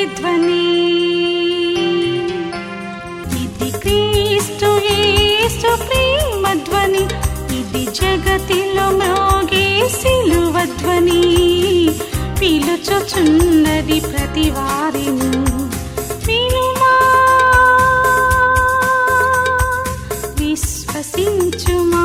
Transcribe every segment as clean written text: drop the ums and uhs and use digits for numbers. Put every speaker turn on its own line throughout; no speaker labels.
ప్రతిధ్వని. ఇది క్రీస్తు యేసు ప్రేమ ధ్వని, ఇది జగతిలో మ్రోగే సిలువ ధ్వని. పిలుచుచున్నది ప్రతి వారిని, వినుమా విశ్వసించుమా.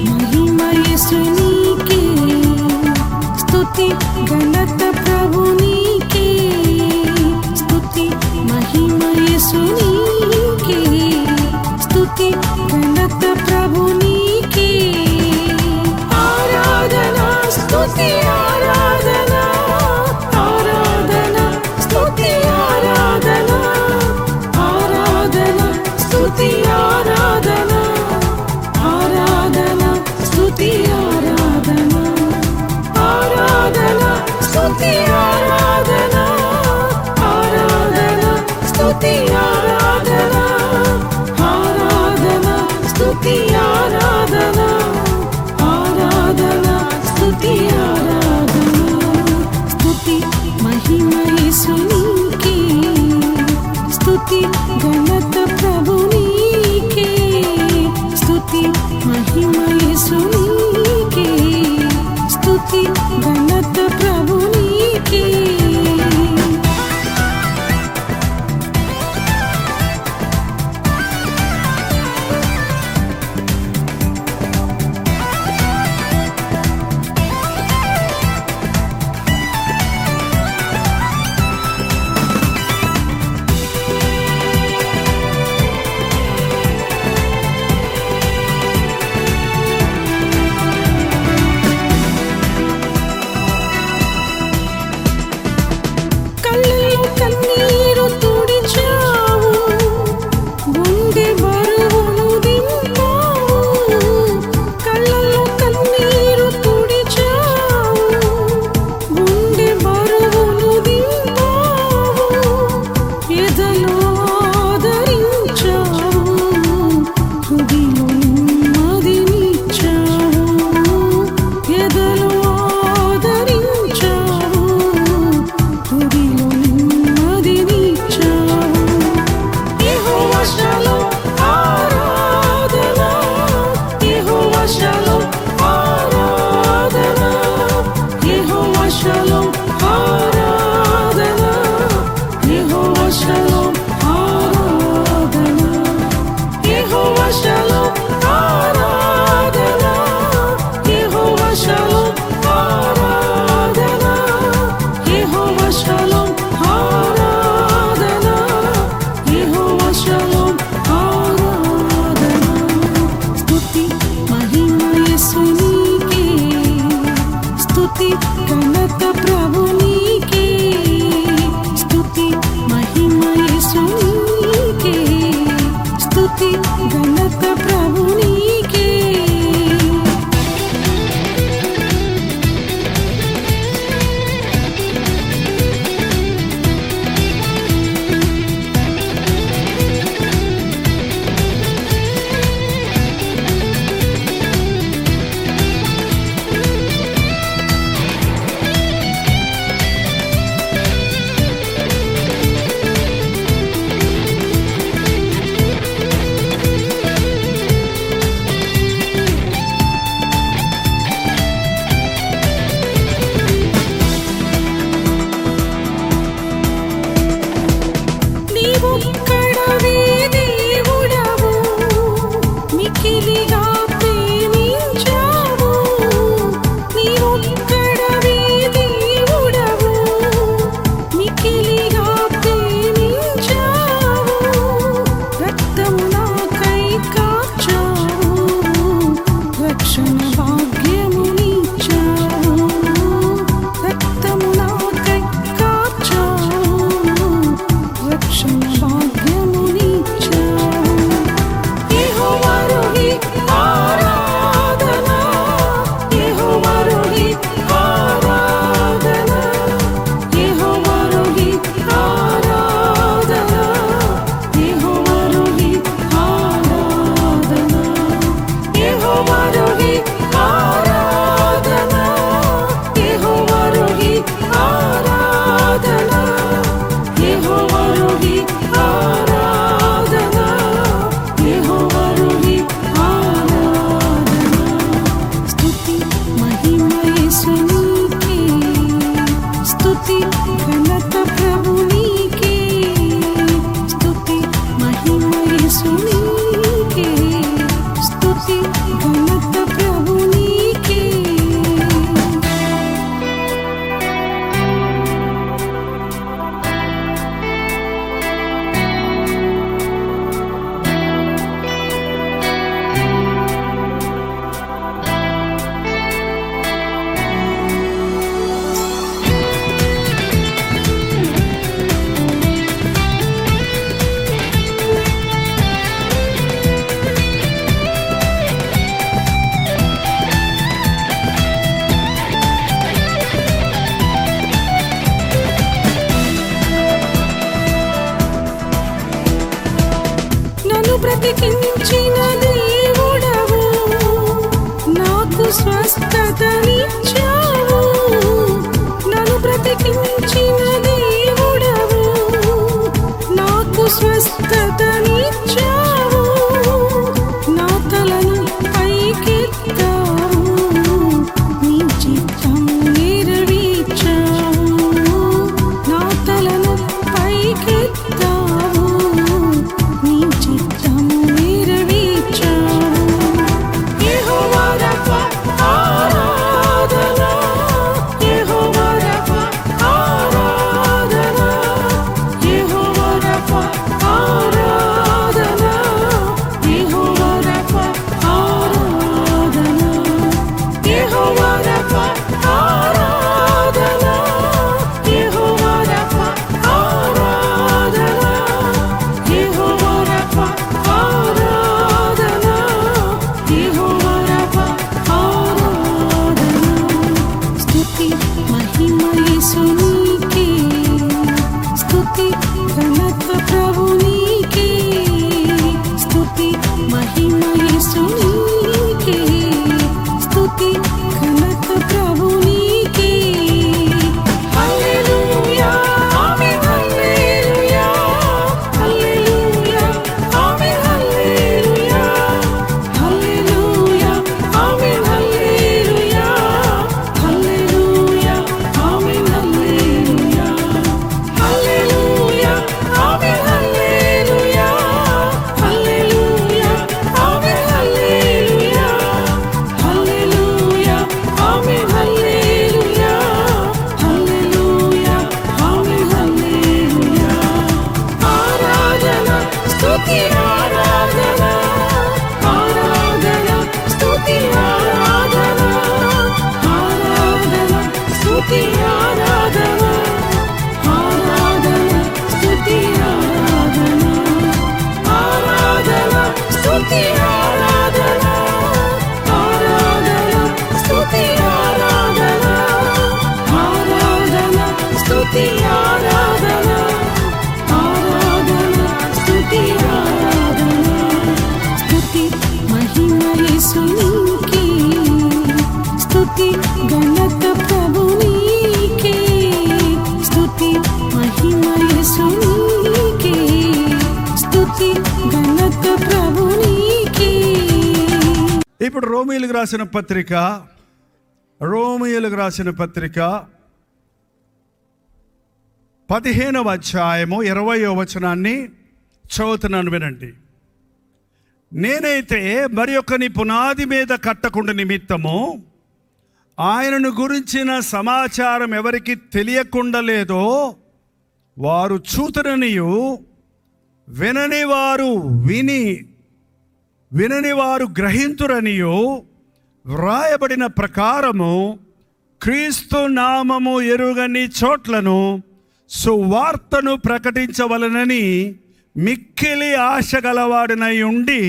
మహిమ యేసునికే, స్తుతి ఘనత ప్రభునికే. స్తుతి మహిమ యేసునికే, స్తుతి ఘనత ప్రభునికే. ఆరాధన స్తుతి ఆరాధన, ఆరాధన స్తుతి ఆరాధన, ఆరాధన స్తుతి ఆరాధన, ఆరాధన స్తుతి ఆరాధన, ఆరాధన స్తుతి ఆరాధన, ఆరాధన స్తుతి ఆరాధన, ఆరాధన స్తుతి ఆరాధన, ఆరాధన స్తుతి ఆరాధన. స్తుతి మహిమ యేసునికే, స్తుతి ఘనత ప్రభునికే. స్తుతి మహిమ యేసునికే, స్తుతి ఘనత ప్రభునికే. యెహోవా రోహి ఆరాధన. స్తుతి మహిమ యేసునికే, స్తుతి ఘనత ప్రభు నీకే, స్తుతి మహిమ యేసునికే, స్తుతి ఘనత ప్రభు నీకే. నన్ను బ్రతికించిన దేవుడవు, నాకు స్వస్థతనిచ్చావు. నన్ను బ్రతికించిన దేవుడవు, నాకు స్వస్థతనిచ్చావు. నా తలను పైకెత్తావు, నీ చిత్తం నెరవేర్చావు. నా తలను పైకెత్తావు, నీ చిత్తము నెరవేర్చావు. యెహోవా రఫా ఆరాధన, యెహోవా రఫా ఆరాధన, యెహోవా రఫా ఆరాధన, యెహోవా రఫా ఆరాధన, యెహోవా రఫా ఆరాధన, యెహోవా రఫా ఆరాధన, యెహోవా రఫా ఆరాధన, యెహోవా రఫా ఆరాధన. స్తుతి మహిమ యేసునికే, స్తుతి ఘనత ప్రభు నీకే, స్తుతి మహిమ యేసునికే, స్తుతి ఘనత ప్రభు నీకే. హల్లెలూయా ఆమేన్ హల్లెలూయా, హల్లెలూయా ఆమేన్ హల్లెలూయా, హల్లెలూయా ఆమేన్ హల్లెలూయా, హల్లెలూయా ఆమేన్ హల్లెలూయా, హల్లెలూయా ఆమేన్ హల్లెలూయా, హల్లెలూయా ఆమేన్ హల్లెలూయా, హల్లెలూయా ఆమేన్ హల్లెలూయా, హల్లెలూయా ఆమేన్ హల్లెలూయా. ఆరాధన స్తుతి ఆరాధన, ఆరాధన స్తుతి ఆరాధన, ఆరాధన స్తుతి ఆరాధన, ఆరాధన స్తుతి ఆరాధన, ఆరాధన స్తుతి ఆరాధన, ఆరాధన స్తుతి ఆరాధన, ఆరాధన స్తుతి ఆరాధన, ఆరాధన స్తుతి ఆరాధన. స్తుతి మహిమ యేసునికే, స్తుతి ఘనత ప్రభు నీకే, స్తుతి మహిమ యేసునికే, స్తుతి ఘనత ప్రభు నీకే.
ఇప్పుడు రోమీయులకు రాసిన పత్రిక 15వ అధ్యాయము 20వ వచనాన్ని చదువుతున్నాను, వినండి. నేనైతే మరి ఒకని పునాది మీద కట్టకుండా నిమిత్తము ఆయనను గురించిన సమాచారం ఎవరికి తెలియకుండా లేదో వారు చూతురనియు, వినని వారు గ్రహింతురనియు వ్రాయబడిన ప్రకారము క్రీస్తు నామము ఎరుగని చోట్లను సువార్తను ప్రకటించవలనని మిక్కిలి ఆశ గలవాడినై ఉండి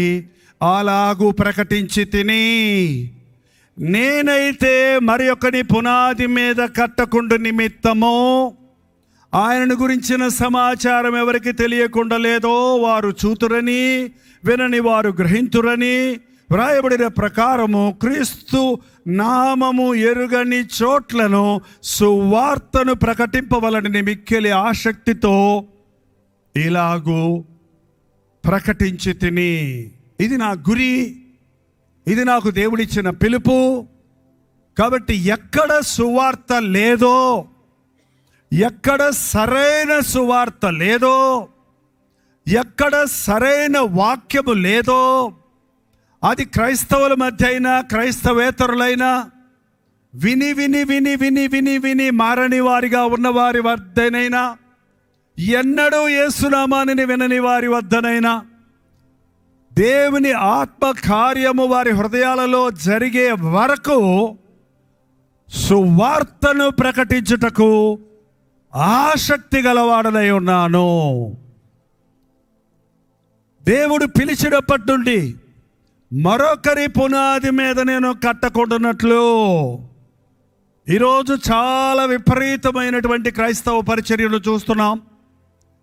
అలాగూ ప్రకటించి తిని. నేనైతే మరి ఒకని పునాది మీద కట్టకుండా నిమిత్తము ఆయనను గురించిన సమాచారం ఎవరికి తెలియకుండా లేదో వారు చూతురని, వినని వారు గ్రహింతురని వ్రాయబడిన ప్రకారము క్రీస్తు నామము ఎరుగని చోట్లను సువార్తను ప్రకటింపవలనని మిక్కిలి ఆసక్తితో ఇలాగూ ప్రకటించి తిని. ఇది నా గురి, ఇది నాకు దేవుడిచ్చిన పిలుపు. కాబట్టి ఎక్కడ సువార్త లేదో, ఎక్కడ సరైన సువార్త లేదో, ఎక్కడ సరైన వాక్యము లేదో, అది క్రైస్తవుల మధ్య అయినా క్రైస్తవేతరులైనా విని విని విని విని విని విని మారని వారిగా ఉన్నవారి వద్దనైనా, ఎన్నడూ యేసునామానిని వినని వారి వద్దనైనా దేవుని ఆత్మ కార్యము వారి హృదయాలలో జరిగే వరకు సువార్తను ప్రకటించుటకు ఆసక్తి గలవాడనై ఉన్నాను. దేవుడు పిలిచినప్పటి నుండి మరొకరి పునాది మీద నేను కట్టకుండానట్లు. ఈరోజు చాలా విపరీతమైనటువంటి క్రైస్తవ పరిచర్యలు చూస్తున్నాం.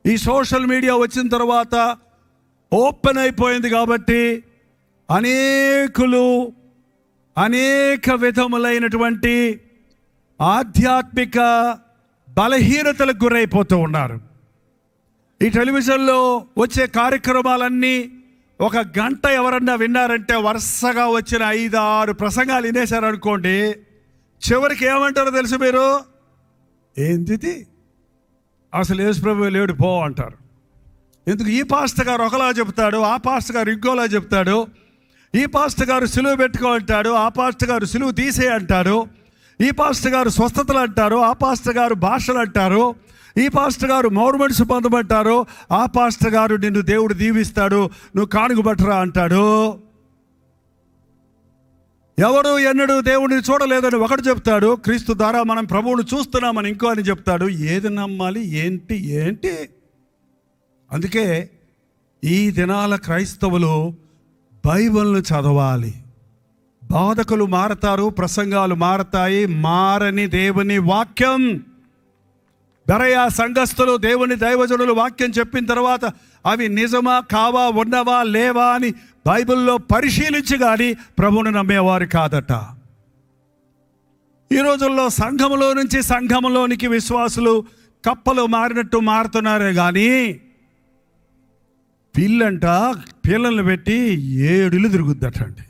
ఈ సోషల్ మీడియా వచ్చిన తర్వాత ఓపెన్ అయిపోయింది కాబట్టి అనేకులు అనేక విధములైనటువంటి ఆధ్యాత్మిక బలహీనతలకు గురైపోతూ ఉన్నారు. ఈ టెలివిజన్లో వచ్చే కార్యక్రమాలన్నీ ఒక గంట ఎవరన్నా విన్నారంటే వరుసగా వచ్చిన 5-6 ప్రసంగాలు వినేశారనుకోండి, చివరికి ఏమంటారో తెలుసు మీరు? ఏంది అసలు యేసు ప్రభువు లేడు పో అంటారు. ఎందుకు? ఈ పాస్టర్ గారు ఒకలా చెప్తాడు, ఆ పాస్టర్ గారు ఇంకోలా చెప్తాడు. ఈ పాస్టర్ గారు సిలువ పెట్టుకో అంటాడు, ఆ పాస్టర్ గారు సిలువ తీసే అంటారు. ఈ పాస్టర్ గారు స్వస్థతలు అంటారు, ఆ పాస్టర్ గారు భాషలు అంటారు. ఈ పాస్టర్ గారు మౌర్మన్స్ పొందమంటారు, ఆ పాస్టర్ గారు నిన్ను దేవుడు దీవిస్తాడు, నువ్వు కానుకబట్టరా అంటాడు. ఎవరు ఎన్నడూ దేవుడిని చూడలేదని ఒకటి చెప్తాడు, క్రీస్తు ద్వారా మనం ప్రభువును చూస్తున్నామని ఇంకో అని చెప్తాడు. ఏది నమ్మాలి? ఏంటి? అందుకే ఈ దినాల క్రైస్తవులు బైబిల్ను చదవాలి. బోధకులు మారతారు, ప్రసంగాలు మారతాయి, మారని దేవుని వాక్యం. బెరయా సంఘస్థులు దేవుని దైవజనులు వాక్యం చెప్పిన తర్వాత అవి నిజమా కావా, ఉన్నవా లేవా అని బైబిల్లో పరిశీలించి కానీ ప్రభువుని నమ్మేవారు కాదట. ఈ రోజుల్లో సంఘములో నుంచి సంఘములోనికి విశ్వాసులు కప్పలు మారినట్టు మారుతున్నారే కానీ పిల్లల్ని పెట్టి 7 ఇళ్ళు తిరుగుద్దటండి.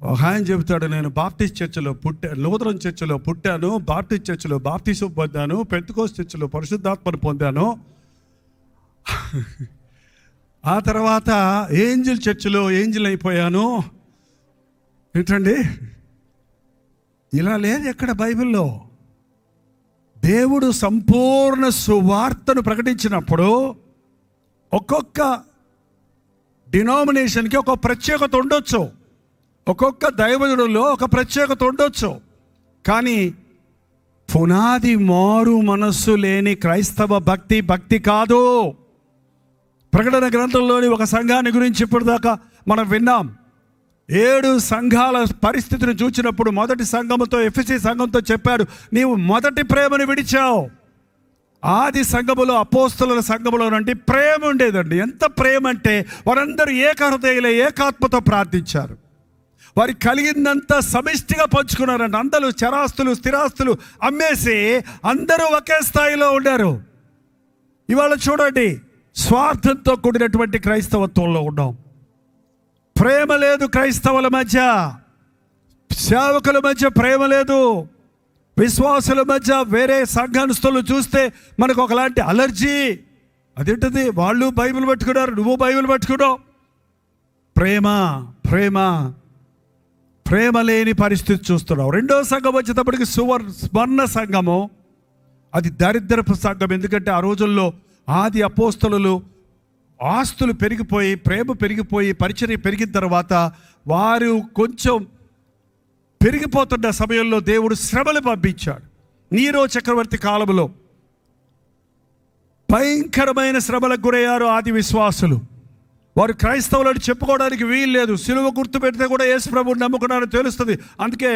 ఒక ఆయన చెబుతాడు, నేను బాప్టిస్ట్ చర్చిలో లూథరన్ చర్చిలో పుట్టాను, బాప్టిస్ట్ చర్చిలో బాప్టిజం పొందాను, పెంతెకోస్తు చర్చిలో పరిశుద్ధాత్మను పొందాను, ఆ తర్వాత ఏంజిల్ చర్చిలో ఏంజిల్ అయిపోయాను. ఏంటండి ఇలా లేదు ఎక్కడ బైబిల్లో. దేవుడు సంపూర్ణ సువార్తను ప్రకటించినప్పుడు ఒక్కొక్క డినామినేషన్కి ఒక ప్రత్యేకత ఉండొచ్చు, ఒక్కొక్క దైవజనుడిలో ఒక ప్రత్యేకత ఉండొచ్చు. కానీ పునాది మారు మనస్సు లేని క్రైస్తవ భక్తి కాదు. ప్రకటన గ్రంథంలోని ఒక సంఘాన్ని గురించి ఇప్పుడు దాకా మనం విన్నాం. 7 సంఘాల పరిస్థితిని చూచినప్పుడు మొదటి సంఘముతో, ఎఫెసీ సంఘంతో చెప్పాడు, నీవు మొదటి ప్రేమను విడిచావు. ఆది సంఘములో, అపోస్తలుల సంఘములో నుండి ప్రేమ ఉండేదండి. ఎంత ప్రేమ అంటే వారందరూ ఏకహృదయులై ఏకాత్మతో ప్రార్థించారు. వారి కలిగిందంతా సమిష్టిగా పంచుకున్నారంట. అందరూ చరాస్తులు స్థిరాస్తులు అమ్మేసి అందరూ ఒకే స్థాయిలో ఉన్నారు. ఇవాళ చూడండి, స్వార్థంతో కూడినటువంటి క్రైస్తవత్వంలో ఉన్నాం. ప్రేమ లేదు క్రైస్తవుల మధ్య, సేవకుల మధ్య ప్రేమ లేదు, విశ్వాసుల మధ్య. వేరే సంఘానుస్తులు చూస్తే మనకు ఒకలాంటి అలర్జీ. అదేంటది? వాళ్ళు బైబిల్ పట్టుకున్నారు, నువ్వు బైబిల్ పట్టుకున్నావు. ప్రేమ లేని పరిస్థితి చూస్తున్నావు. 2వ సంఘం వచ్చేటప్పటికి స్వర్ణ సంఘము. అది దరిద్రపు సంఘం. ఎందుకంటే ఆ రోజుల్లో ఆది అపోస్తలులు ఆస్తులు పెరిగిపోయి, ప్రేమ పెరిగిపోయి, పరిచర్య పెరిగిన తర్వాత వారు కొంచెం పెరిగిపోతున్న సమయంలో దేవుడు శ్రమలు పంపించాడు. నీరో చక్రవర్తి కాలంలో భయంకరమైన శ్రమలకు గురయ్యారు ఆది విశ్వాసులు. వారు క్రైస్తవులను చెప్పుకోవడానికి వీలు లేదు. సిలువ గుర్తు పెడితే కూడా యేసు ప్రభువుని నమ్ముకున్నారని తెలుస్తుంది. అందుకే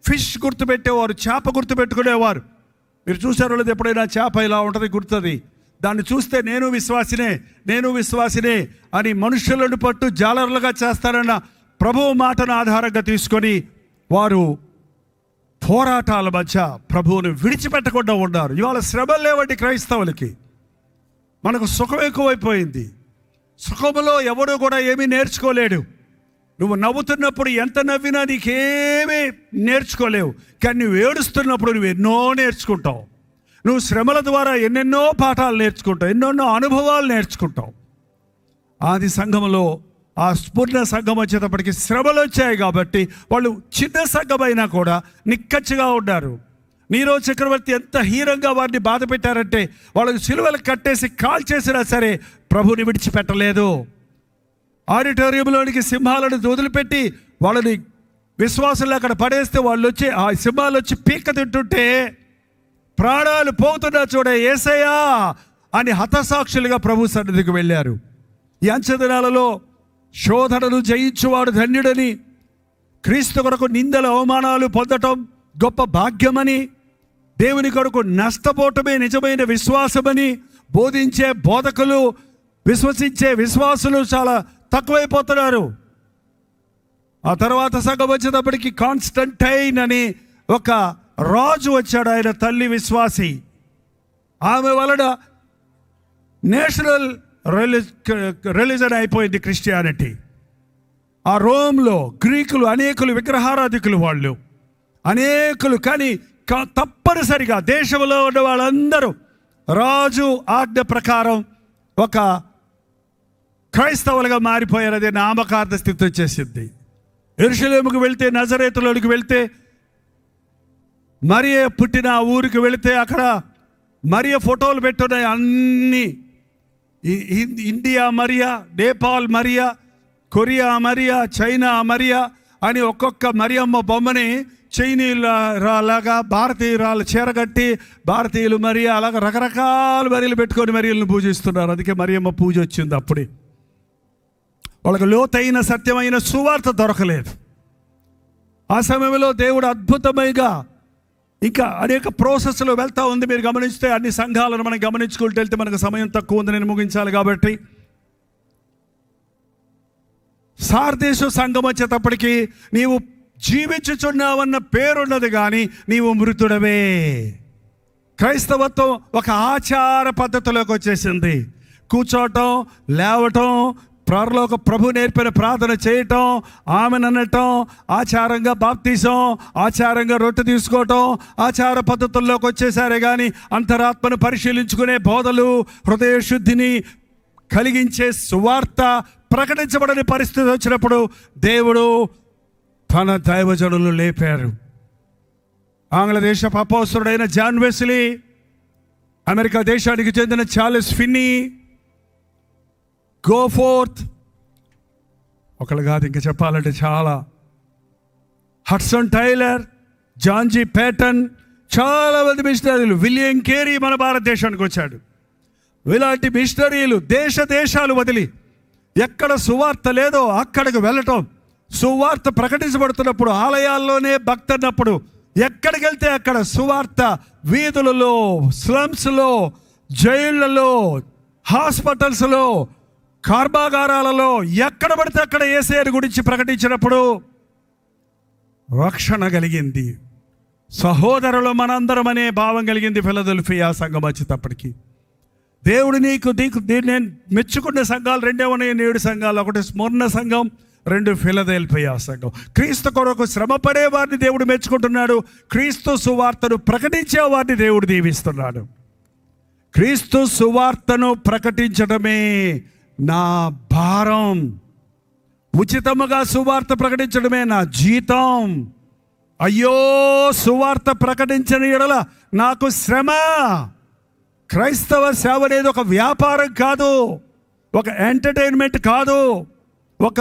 ఫిష్ గుర్తు పెట్టేవారు, చేప గుర్తు పెట్టుకునేవారు. మీరు చూసారో లేదు ఎప్పుడైనా? చేప ఇలా ఉంటుంది గుర్తుంది. దాన్ని చూస్తే నేను విశ్వాసినే అని మనుషులను పట్టు జాలర్లుగా చేస్తారన్న ప్రభువు మాటను ఆధారంగా తీసుకొని వారు పోరాటాల మధ్య ప్రభువుని విడిచిపెట్టకుండా ఉన్నారు. ఇవాళ శ్రమలు లేవండి క్రైస్తవులకి. మనకు సుఖం ఎక్కువైపోయింది. సుఖములో ఎవడు కూడా ఏమీ నేర్చుకోలేడు. నువ్వు నవ్వుతున్నప్పుడు ఎంత నవ్వినా నీకేమీ నేర్చుకోలేవు. కానీ నువ్వు ఏడుస్తున్నప్పుడు నువ్వు ఎన్నో నేర్చుకుంటావు. నువ్వు శ్రమల ద్వారా ఎన్నెన్నో పాఠాలు నేర్చుకుంటావు, ఎన్నెన్నో అనుభవాలు నేర్చుకుంటావు. ఆది సంఘములో ఆ స్ఫూర్ణ సంఘం వచ్చేటప్పటికి శ్రమలు వచ్చాయి కాబట్టి వాళ్ళు చిన్న సంఘమైనా కూడా నిక్కచ్చిగా ఉన్నారు. నీరో చక్రవర్తి ఎంత హీనంగా వారిని బాధ పెట్టారంటే వాళ్ళకి సిలువలు కట్టేసి కాల్ చేసినా సరే ప్రభుని విడిచిపెట్టలేదు. ఆడిటోరియంలోనికి సింహాలను వదిలిపెట్టి వాళ్ళని విశ్వాసంలో అక్కడ పడేస్తే వాళ్ళు వచ్చి ఆ సింహాలు వచ్చి పీక తింటుంటే ప్రాణాలు పోతున్నా చూడ యేసయ్యా అని హతసాక్షులుగా ప్రభు సన్నిధికి వెళ్ళారు. ఈ అంచెదినాలలో శోధనను జయించువాడు ధన్యుడని, క్రీస్తు కొరకు నిందల అవమానాలు పొందటం గొప్ప భాగ్యమని, దేవుని కొరకు నష్టపోవటమే నిజమైన విశ్వాసమని బోధించే బోధకులు, విశ్వసించే విశ్వాసులు చాలా తక్కువైపోతున్నారు. ఆ తర్వాత సంఘం వచ్చేటప్పటికి కాన్స్టంటైన్ అని ఒక రాజు వచ్చాడు. ఆయన తల్లి విశ్వాసి. ఆమె వలన నేషనల్ రిలీజన్ అయిపోయింది క్రిస్టియానిటీ. ఆ రోమ్లో గ్రీకులు అనేకులు విగ్రహారాధికులు, వాళ్ళు అనేకులు. కానీ తప్పనిసరిగా దేశంలో ఉన్న వాళ్ళందరూ రాజు ఆజ్ఞ ప్రకారం ఒక క్రైస్తవులుగా మారిపోయారు. అదే నామకార్థ స్థితి వచ్చేసింది. యెరూషలేముకు వెళ్తే, నజరేతులోనికి వెళ్తే, మరియ పుట్టిన ఊరికి వెళితే అక్కడ మరియ ఫోటోలు పెట్టున్నాయి. అన్నీ India Mariya, Nepal Mariya, Korea Mariya, China Mariya అని ఒక్కొక్క మరియమ్మ బొమ్మని చైనీయులాగా భారతీయురాలు చీరగట్టి భారతీయులు మరియా అలాగా రకరకాల మరియలు పెట్టుకొని మరియలను పూజిస్తున్నారు. అందుకే మరియమ్మ పూజ వచ్చింది. అప్పుడే వాళ్ళకి లోతైన సత్యమైన సువార్త దొరకలేదు. ఆ సమయంలో దేవుడు అద్భుతమైగా ఇంకా అనేక ప్రాసెస్లో వెళ్తూ ఉంది. మీరు గమనిస్తే అన్ని సంఘాలను మనం గమనించుకుంటూ వెళ్తే మనకు సమయం తక్కువ ఉంది, నేను ముగించాలి కాబట్టి. సార్దేశు సంఘం వచ్చేటప్పటికి నీవు జీవించుచున్నావన్న పేరున్నది కానీ నీవు మృతుడవే. క్రైస్తవత్వం ఒక ఆచార పద్ధతిలోకి వచ్చేసింది. కూర్చోవటం, లేవటం, పరలోక ప్రభు నేర్పిన ప్రార్థన చేయటం, ఆమెను అనటం, ఆచారంగా బాప్తీసం, ఆచారంగా రొట్టె తీసుకోవటం, ఆచార పద్ధతుల్లోకి వచ్చేసారే కానీ అంతరాత్మను పరిశీలించుకునే బోధలు, హృదయ శుద్ధిని కలిగించే సువార్త ప్రకటించబడని పరిస్థితి వచ్చినప్పుడు దేవుడు తన దైవజనులు లేపారు. ఆంగ్లదేశపు అపోస్తలుడైన జాన్ వెస్లీ, అమెరికా దేశానికి చెందిన చార్లెస్ ఫిన్నీ, గో ఫోర్త్, ఒకళ్ళు కాదు ఇంకా చెప్పాలంటే చాలా, Hudson Taylor, John G Paton, చాలా మంది మిషనరీలు, విలియం కేరీ మన భారతదేశానికి వచ్చాడు. ఇలాంటి మిషనరీలు దేశాలు వదిలి ఎక్కడ సువార్త లేదో అక్కడికి వెళ్ళటం, సువార్త ప్రకటించబడుతున్నప్పుడు ఆలయాల్లోనే భక్తి అన్నప్పుడు ఎక్కడికి వెళ్తే అక్కడ సువార్త, వీధులలో, స్లమ్స్లో, జైళ్లలో, హాస్పిటల్స్లో, కర్మాగారాలలో ఎక్కడ పడితే అక్కడ యేసయ్య గురించి ప్రకటించినప్పుడు రక్షణ కలిగింది. సహోదరులు మనందరం అనే భావం కలిగింది. ఫిలదెల్ఫియా సంఘం వచ్చేటప్పటికి దేవుడు నీకు నేను మెచ్చుకున్న సంఘాలు రెండే ఉన్నాయి, 7 సంఘాలు. ఒకటి స్మరణ సంఘం, 2 ఫిలదెల్ఫియా సంఘం. క్రీస్తు కొరకు శ్రమపడే వారిని దేవుడు మెచ్చుకుంటున్నాడు. క్రీస్తు సువార్తను ప్రకటించే వారిని దేవుడు దీవిస్తున్నాడు. క్రీస్తు సువార్తను ప్రకటించడమే నా భారం, ఉచితముగా సువార్త ప్రకటించడమే నా జీతం. అయ్యో సువార్త ప్రకటించని ఎడల నాకు శ్రమ. క్రైస్తవ సేవ అనేది ఒక వ్యాపారం కాదు, ఒక ఎంటర్టైన్మెంట్ కాదు, ఒక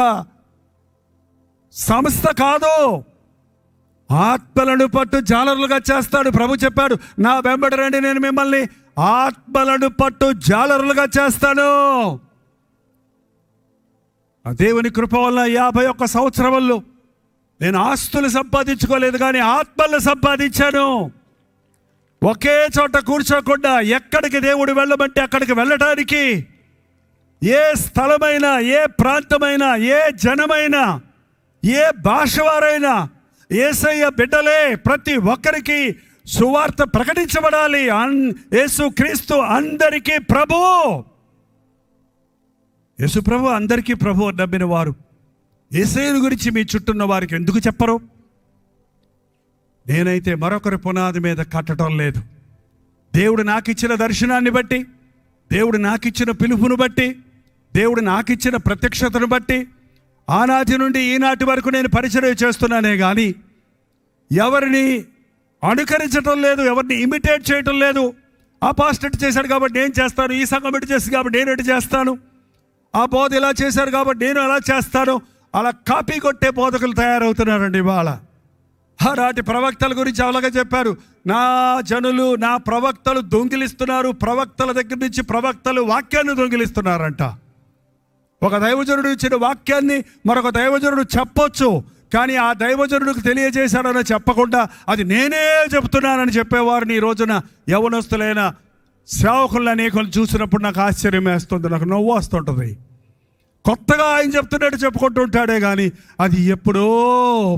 సంస్థ కాదు. ఆత్మలను పట్టు జాలరులుగా చేస్తాడు. ప్రభు చెప్పాడు, నా వెంబడి రండి, నేను మిమ్మల్ని ఆత్మలను పట్టు జాలరులుగా చేస్తాను. ఆ దేవుని కృప వల్ల 51 సంవత్సరాల్లో నేను ఆస్తులు సంపాదించుకోలేదు, కానీ ఆత్మలను సంపాదించాను. ఒకే చోట కూర్చోకుండా ఎక్కడికి దేవుడు వెళ్ళమంటే అక్కడికి వెళ్ళటానికి, ఏ స్థలమైనా, ఏ ప్రాంతమైనా, ఏ జనమైనా, ఏ భాష వారైనా యేసయ్య బిడ్డలే, ప్రతి ఒక్కరికి సువార్త ప్రకటించబడాలి. యేసు క్రీస్తు అందరికీ ప్రభువు. యేసుప్రభు అందరికీ ప్రభు నమ్మిన వారు యేసయ్యను గురించి మీ చుట్టూన్న వారికి ఎందుకు చెప్పరు? నేనైతే మరొకరి పునాది మీద కట్టడం లేదు. దేవుడు నాకు ఇచ్చిన దర్శనాన్ని బట్టి, దేవుడు నాకు ఇచ్చిన పిలుపును బట్టి, దేవుడు నాకు ఇచ్చిన ప్రత్యక్షతను బట్టి ఆనాటి నుండి ఈనాటి వరకు నేను పరిచర్య చేస్తున్నానే కానీ ఎవరిని అనుకరించటం లేదు, ఎవరిని ఇమిటేట్ చేయటం లేదు. ఆ పాస్టర్ చేశాడు కాబట్టి నేను చేస్తాను, ఈ సంఘం ఎటు చేస్తుంది కాబట్టి నేను ఎటు చేస్తాను, ఆ బోధ ఇలా చేశారు కాబట్టి నేను అలా చేస్తాను. అలా కాపీ కొట్టే బోధకులు తయారవుతున్నారండి ఇవాళ. ఆనాటి ప్రవక్తల గురించి అలాగే చెప్పారు, నా జనులు నా ప్రవక్తలు దొంగిలిస్తున్నారు, ప్రవక్తల దగ్గర నుంచి ప్రవక్తలు వాక్యాన్ని దొంగిలిస్తున్నారంట. ఒక దైవజనుడు ఇచ్చిన వాక్యాన్ని మరొక దైవజనుడు చెప్పొచ్చు, కానీ ఆ దైవజనుడికి తెలియజేశాడని చెప్పకుండా అది నేనే చెప్తున్నానని చెప్పేవారిని ఈ రోజున యవనస్తులైన సేవకులను అనేకలు చూసినప్పుడు నాకు ఆశ్చర్యం వేస్తుంది, నాకు నవ్వు వస్తుంటుంది. కొత్తగా ఆయన చెప్తున్నట్టు చెప్పుకుంటూ ఉంటాడే కానీ అది ఎప్పుడో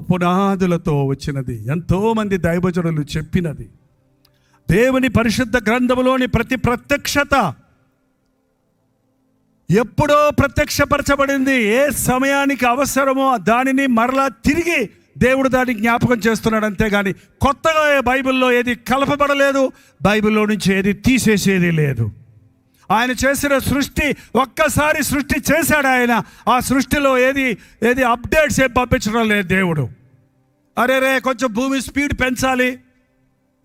పునాదులతో వచ్చినది, ఎంతోమంది దైవజనులు చెప్పినది. దేవుని పరిశుద్ధ గ్రంథములోని ప్రతి ప్రత్యక్షత ఎప్పుడో ప్రత్యక్షపరచబడింది. ఏ సమయానికి అవసరమో దానిని మరలా తిరిగి దేవుడు దాన్ని జ్ఞాపకం చేస్తున్నాడు, అంతేగాని కొత్తగా బైబిల్లో ఏది కలపబడలేదు, బైబిల్లో నుంచి ఏది తీసేసేది లేదు. ఆయన చేసిన సృష్టి ఒక్కసారి సృష్టి చేశాడు ఆయన, ఆ సృష్టిలో ఏది అప్డేట్స్ ఏం పంపించడం లేదు దేవుడు. అరే కొంచెం భూమి స్పీడ్ పెంచాలి,